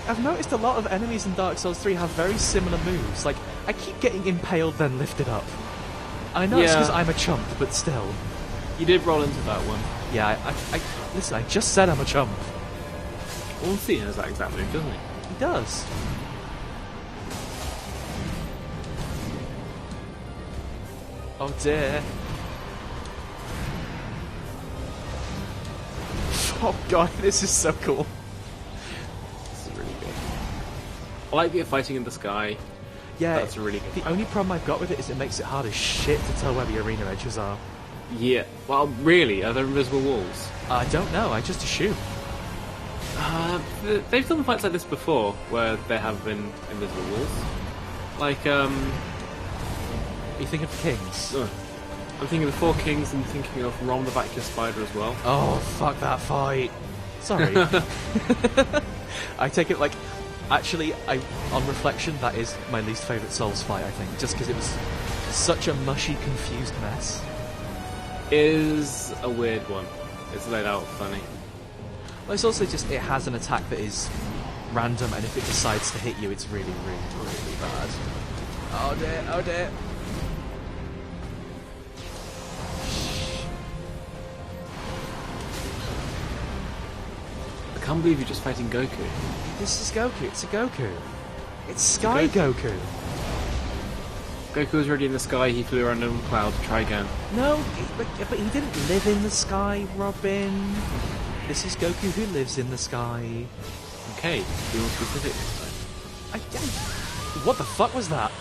[SPEAKER 1] I've noticed a lot of enemies in Dark Souls 3 have very similar moves. Like, I keep getting impaled then lifted up. I know it's
[SPEAKER 2] Yeah.
[SPEAKER 1] because I'm a chump, but still.
[SPEAKER 2] You did roll into that one.
[SPEAKER 1] Yeah, listen, I just said I'm a chump.
[SPEAKER 2] Well, he has that exact move, doesn't he?
[SPEAKER 1] He does. Oh dear. Oh god, this is so cool.
[SPEAKER 2] This is really good. I like the fighting in the sky.
[SPEAKER 1] Yeah,
[SPEAKER 2] That's really good.
[SPEAKER 1] The only problem I've got with it is it makes it hard as shit to tell where the arena edges are.
[SPEAKER 2] Yeah. Well, really, are there invisible walls?
[SPEAKER 1] I don't know, I just assume.
[SPEAKER 2] They've done fights like this before, where there have been invisible walls. Like,
[SPEAKER 1] You think of Kings?
[SPEAKER 2] I'm thinking of the Four Kings and thinking of Rom the Vacuous Spider as well.
[SPEAKER 1] Oh, fuck that fight. Sorry. I take it like... Actually, on reflection, that is my least favourite Souls fight, I think. Just because it was such a mushy, confused mess.
[SPEAKER 2] It is a weird one. It's laid out funny.
[SPEAKER 1] Well, it's also just... It has an attack that is random, and if it decides to hit you, it's really, really, really bad. Oh dear, oh dear.
[SPEAKER 2] I can't believe you're just fighting Goku.
[SPEAKER 1] This is Goku. It's a Goku. It's Sky Goku.
[SPEAKER 2] Goku was already in the sky. He flew around on a cloud. Try again.
[SPEAKER 1] No, but he didn't live in the sky, Robin. This is Goku who lives in the sky.
[SPEAKER 2] Okay, be more specific this time.
[SPEAKER 1] What the fuck was that?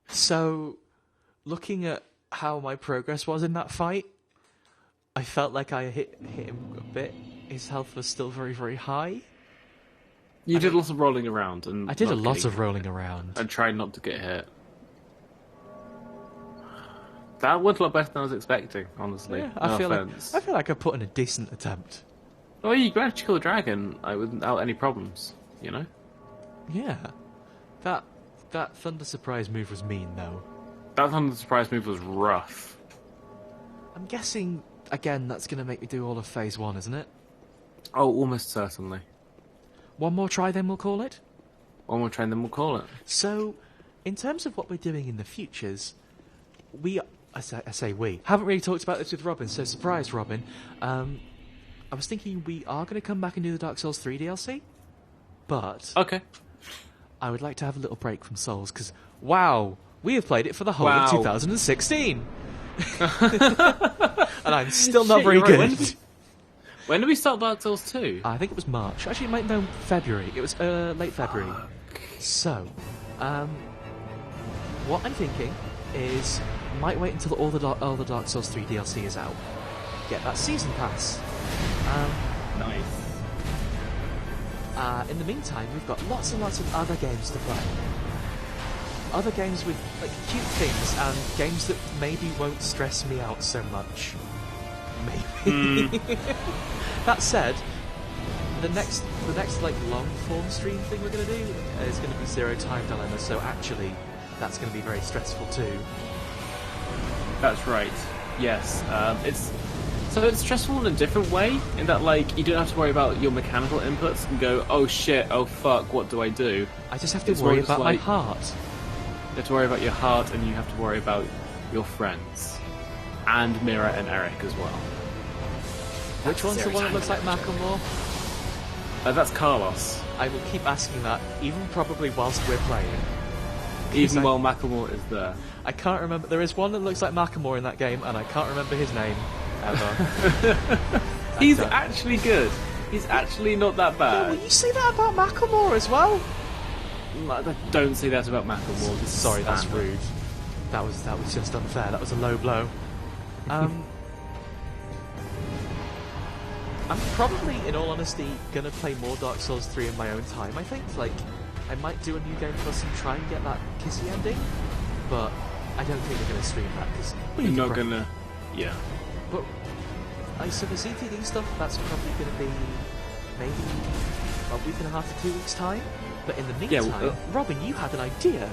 [SPEAKER 1] So, looking at how my progress was in that fight, I felt like I hit him a bit. His health was still very, very high.
[SPEAKER 2] You did lots of rolling around, and
[SPEAKER 1] I did a lot of rolling around,
[SPEAKER 2] and tried not to get hit. That went a lot better than I was expecting, honestly.
[SPEAKER 1] Yeah,
[SPEAKER 2] no
[SPEAKER 1] I feel
[SPEAKER 2] offense.
[SPEAKER 1] like I put in a decent attempt.
[SPEAKER 2] Well, you managed to kill a dragon without any problems, you know?
[SPEAKER 1] Yeah. That Thunder Surprise move was mean, though.
[SPEAKER 2] That Thunder Surprise move was rough.
[SPEAKER 1] I'm guessing, again, that's going to make me do all of Phase 1, isn't it?
[SPEAKER 2] Oh, almost certainly.
[SPEAKER 1] One more try, then we'll call it?
[SPEAKER 2] One more try, then we'll call it.
[SPEAKER 1] So, in terms of what we're doing in the futures, I say we, haven't really talked about this with Robin, so surprise, Robin. I was thinking we are going to come back and do the Dark Souls 3 DLC, but
[SPEAKER 2] Okay.
[SPEAKER 1] I would like to have a little break from Souls, because, wow, we have played it for the whole of 2016! And I'm still not very
[SPEAKER 2] you're
[SPEAKER 1] good.
[SPEAKER 2] right. When did we start Dark Souls 2?
[SPEAKER 1] I think it was March. Actually, it might know February. It was late February. So, what I'm thinking is, might wait until all the Dark Souls 3 DLC is out. Get that season pass.
[SPEAKER 2] Nice.
[SPEAKER 1] In the meantime, we've got lots and lots of other games to play. Other games with like cute things and games that maybe won't stress me out so much. Maybe. That said, the next like long form stream thing we're gonna do is gonna be Zero Time Dilemma. So actually, that's gonna be very stressful too.
[SPEAKER 2] That's right. Yes. It's stressful in a different way, in that like you don't have to worry about your mechanical inputs and go, oh shit, oh fuck, what do I do?
[SPEAKER 1] I just have to worry about my heart.
[SPEAKER 2] You have to worry about your heart, and you have to worry about your friends, and Mira and Eric as well.
[SPEAKER 1] Which one's the one that looks like Macklemore?
[SPEAKER 2] That's Carlos.
[SPEAKER 1] I will keep asking that, even probably whilst we're playing.
[SPEAKER 2] Even while Macklemore is there.
[SPEAKER 1] I can't remember. There is one that looks like Macklemore in that game, and I can't remember his name ever.
[SPEAKER 2] He's actually good. He's actually not that bad.
[SPEAKER 1] Yeah, well, you say that about Macklemore as well.
[SPEAKER 2] Don't say that about Macklemore.
[SPEAKER 1] Sorry, that's rude. That was just unfair. That was a low blow. I'm probably, in all honesty, gonna play more Dark Souls 3 in my own time. I think, like, I might do a new game plus and try and get that kissy ending, but I don't think we're gonna stream that because
[SPEAKER 2] you're not gonna. Yeah.
[SPEAKER 1] But so the ZTD stuff, that's probably gonna be maybe a week and a half to 2 weeks time. But in the meantime, Robin, you had an idea.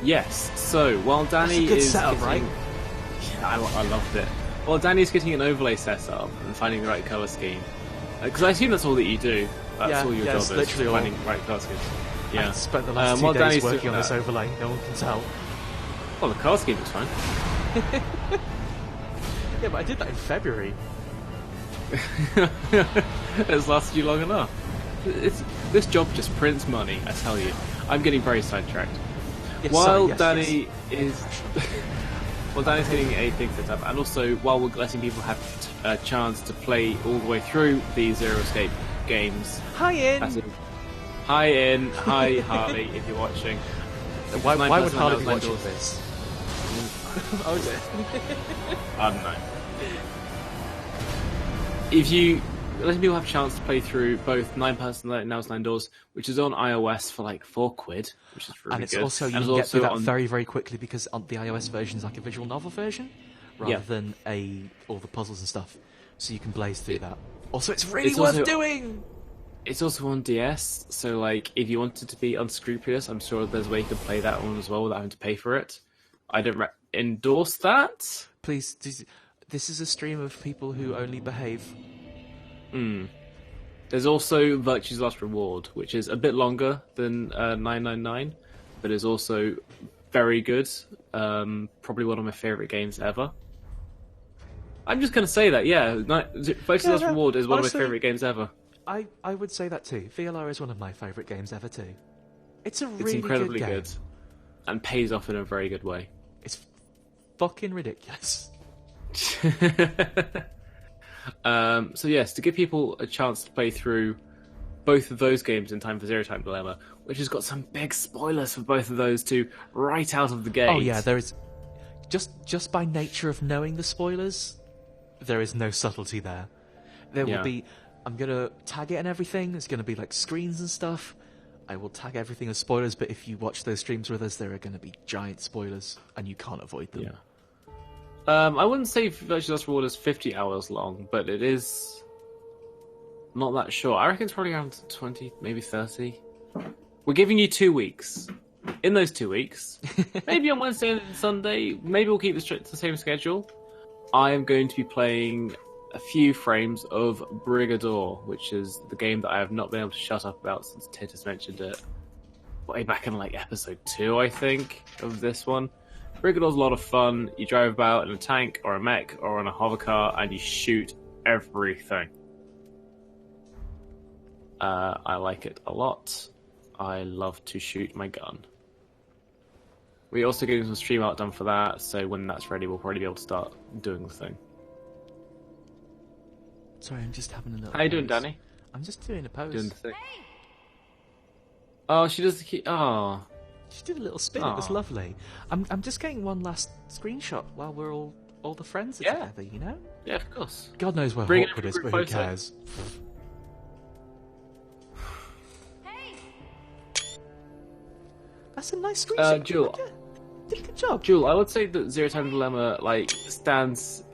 [SPEAKER 2] Yes. So while Danny
[SPEAKER 1] that's a good
[SPEAKER 2] is
[SPEAKER 1] setup,
[SPEAKER 2] getting...
[SPEAKER 1] right?
[SPEAKER 2] Yeah, I loved it. While Danny's getting an overlay set up and finding the right colour scheme, because I assume that's all that you do. That's all your job is,
[SPEAKER 1] literally
[SPEAKER 2] finding the right colour scheme. Yeah.
[SPEAKER 1] I spent the last 2 days working on this overlay. No one can tell.
[SPEAKER 2] Well, the colour scheme is fine.
[SPEAKER 1] Yeah, but I did that in February.
[SPEAKER 2] It's lasted you long enough. This job just prints money, I tell you. I'm getting very sidetracked.
[SPEAKER 1] Yes,
[SPEAKER 2] while
[SPEAKER 1] sorry,
[SPEAKER 2] Danny is... Well, Danny's getting a thing set up, and also while we're letting people have a chance to play all the way through the Zero Escape games.
[SPEAKER 1] Hi, In!
[SPEAKER 2] Hi, In. Hi, Harley, if you're watching.
[SPEAKER 1] Why would Harley be watching this?
[SPEAKER 2] Oh dear. I don't know. If you letting people have a chance to play through both 9 Person Now It's 9 Doors, which is on iOS for like £4, which is really
[SPEAKER 1] and it's
[SPEAKER 2] good.
[SPEAKER 1] also you
[SPEAKER 2] and
[SPEAKER 1] can get through that
[SPEAKER 2] on...
[SPEAKER 1] very, very quickly because the iOS version is like a visual novel version rather than all the puzzles and stuff. So you can blaze through that. Also, it's really worth doing.
[SPEAKER 2] It's also on DS, so like if you wanted to be unscrupulous, I'm sure there's a way you can play that one as well without having to pay for it. I don't endorse that.
[SPEAKER 1] Please, this is a stream of people who only behave.
[SPEAKER 2] There's also Virtue's Last Reward, which is a bit longer than 999, but is also very good. Probably one of my favourite games ever. I'm just going to say that, yeah. Virtue's Last Reward is one of my favourite games ever.
[SPEAKER 1] I would say that too. VLR is one of my favourite games ever too. It's
[SPEAKER 2] incredibly
[SPEAKER 1] good game.
[SPEAKER 2] good. And pays off in a very good way.
[SPEAKER 1] It's fucking ridiculous.
[SPEAKER 2] So yes, to give people a chance to play through both of those games in time for Zero Time Dilemma, which has got some big spoilers for both of those two right out of the gate.
[SPEAKER 1] Oh yeah, there is just by nature of knowing the spoilers, there is no subtlety there. There will be. I'm gonna tag it and everything. There's gonna be like screens and stuff. I will tag everything as spoilers, but if you watch those streams with us, there are going to be giant spoilers, and you can't avoid them.
[SPEAKER 2] Yeah. I wouldn't say Virtual Last Reward is 50 hours long, but it is not that short. I reckon it's probably around 20, maybe 30. We're giving you 2 weeks. In those 2 weeks, maybe on Wednesday and Sunday, maybe we'll keep the same schedule. I am going to be playing a few frames of Brigador, which is the game that I have not been able to shut up about since Tit has mentioned it way back in like episode 2, I think, of this one. Brigador's a lot of fun. You drive about in a tank or a mech or on a hover car and you shoot everything. I like it a lot. I love to shoot my gun. We're also getting some stream art done for that, so when that's ready, we'll probably be able to start doing the thing.
[SPEAKER 1] Sorry, I'm just having a little.
[SPEAKER 2] How you doing, Danny?
[SPEAKER 1] I'm just doing a pose.
[SPEAKER 2] Doing the thing. Oh, she does the key. Oh,
[SPEAKER 1] she did a little spin. It was lovely. I'm just getting one last screenshot while we're all the friends are together. You know?
[SPEAKER 2] Yeah, of course.
[SPEAKER 1] God knows where
[SPEAKER 2] Bring
[SPEAKER 1] Hawkwood is, but who cares?
[SPEAKER 3] Hey!
[SPEAKER 1] That's a nice screenshot.
[SPEAKER 2] Jewel,
[SPEAKER 1] did a good job.
[SPEAKER 2] Jewel, I would say that Zero Time Dilemma like stands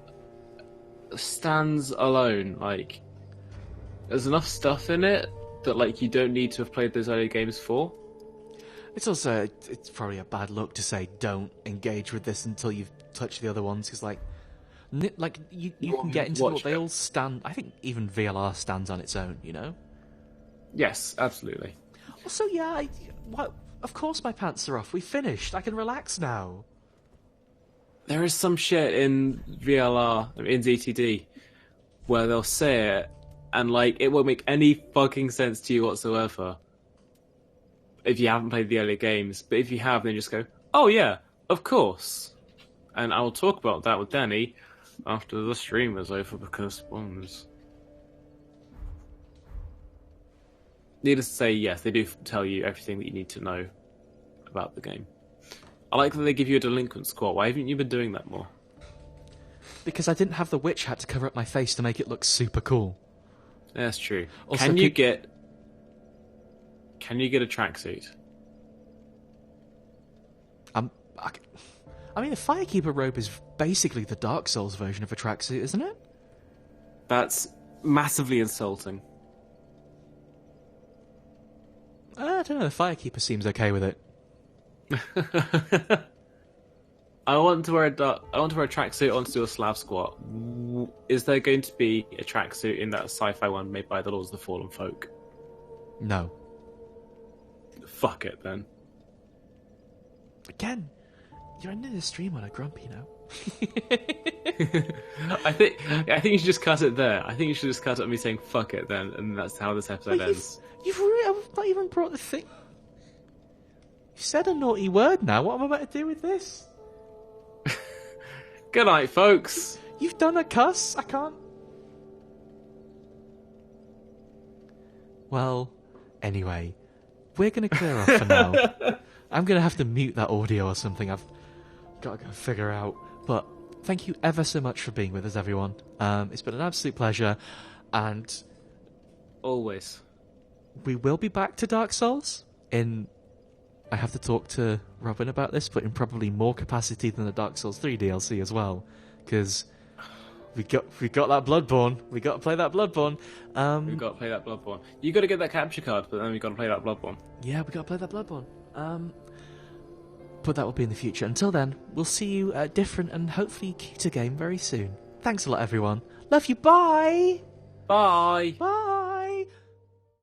[SPEAKER 2] alone. Like, there's enough stuff in it that like you don't need to have played those early games for.
[SPEAKER 1] It's probably a bad look to say don't engage with this until you've touched the other ones, because you can get into what they all stand. I think even VLR stands on its own, you know.
[SPEAKER 2] Yes, absolutely.
[SPEAKER 1] Also, yeah, of course my pants are off. We finished. I can relax now.
[SPEAKER 2] There is some shit in VLR, in ZTD, where they'll say it, and like it won't make any fucking sense to you whatsoever if you haven't played the earlier games. But if you have, then just go, oh yeah, of course. And I will talk about that with Danny after the stream is over, because spoilers. Needless to say, yes, they do tell you everything that you need to know about the game. I like that they give you a delinquent squat. Why haven't you been doing that more?
[SPEAKER 1] Because I didn't have the witch hat to cover up my face to make it look super cool.
[SPEAKER 2] Yeah, that's true.
[SPEAKER 1] Also,
[SPEAKER 2] Can you get a tracksuit?
[SPEAKER 1] I mean, the Firekeeper robe is basically the Dark Souls version of a tracksuit, isn't it?
[SPEAKER 2] That's massively insulting.
[SPEAKER 1] I don't know. The Firekeeper seems okay with it.
[SPEAKER 2] I want to wear a tracksuit. I want to do a Slav squat. Is there going to be a tracksuit in that sci-fi one made by the Lords of the Fallen Folk?
[SPEAKER 1] No.
[SPEAKER 2] Fuck it then.
[SPEAKER 1] Again, you're ending the stream on a grump, you know.
[SPEAKER 2] I think you should just cut it there. I think you should just cut it on me saying "fuck it" then, and that's how this episode ends.
[SPEAKER 1] I've not even brought the thing. You said a naughty word now. What am I about to do with this?
[SPEAKER 2] Good night, folks.
[SPEAKER 1] You've done a cuss. I can't. Well, anyway, we're going to clear off for now. I'm going to have to mute that audio or something. I've got to go figure out. But thank you ever so much for being with us, everyone. It's been an absolute pleasure. And
[SPEAKER 2] Always.
[SPEAKER 1] We will be back to Dark Souls in... I have to talk to Robin about this, but in probably more capacity than the Dark Souls 3 DLC as well. Because we got that Bloodborne. We got to play that Bloodborne.
[SPEAKER 2] We've got to play that Bloodborne. You got to get that capture card, but then we got to play that Bloodborne.
[SPEAKER 1] Yeah, we got to play that Bloodborne. But that will be in the future. Until then, we'll see you at a different and hopefully cuter game very soon. Thanks a lot, everyone. Love you. Bye.
[SPEAKER 2] Bye.
[SPEAKER 1] Bye.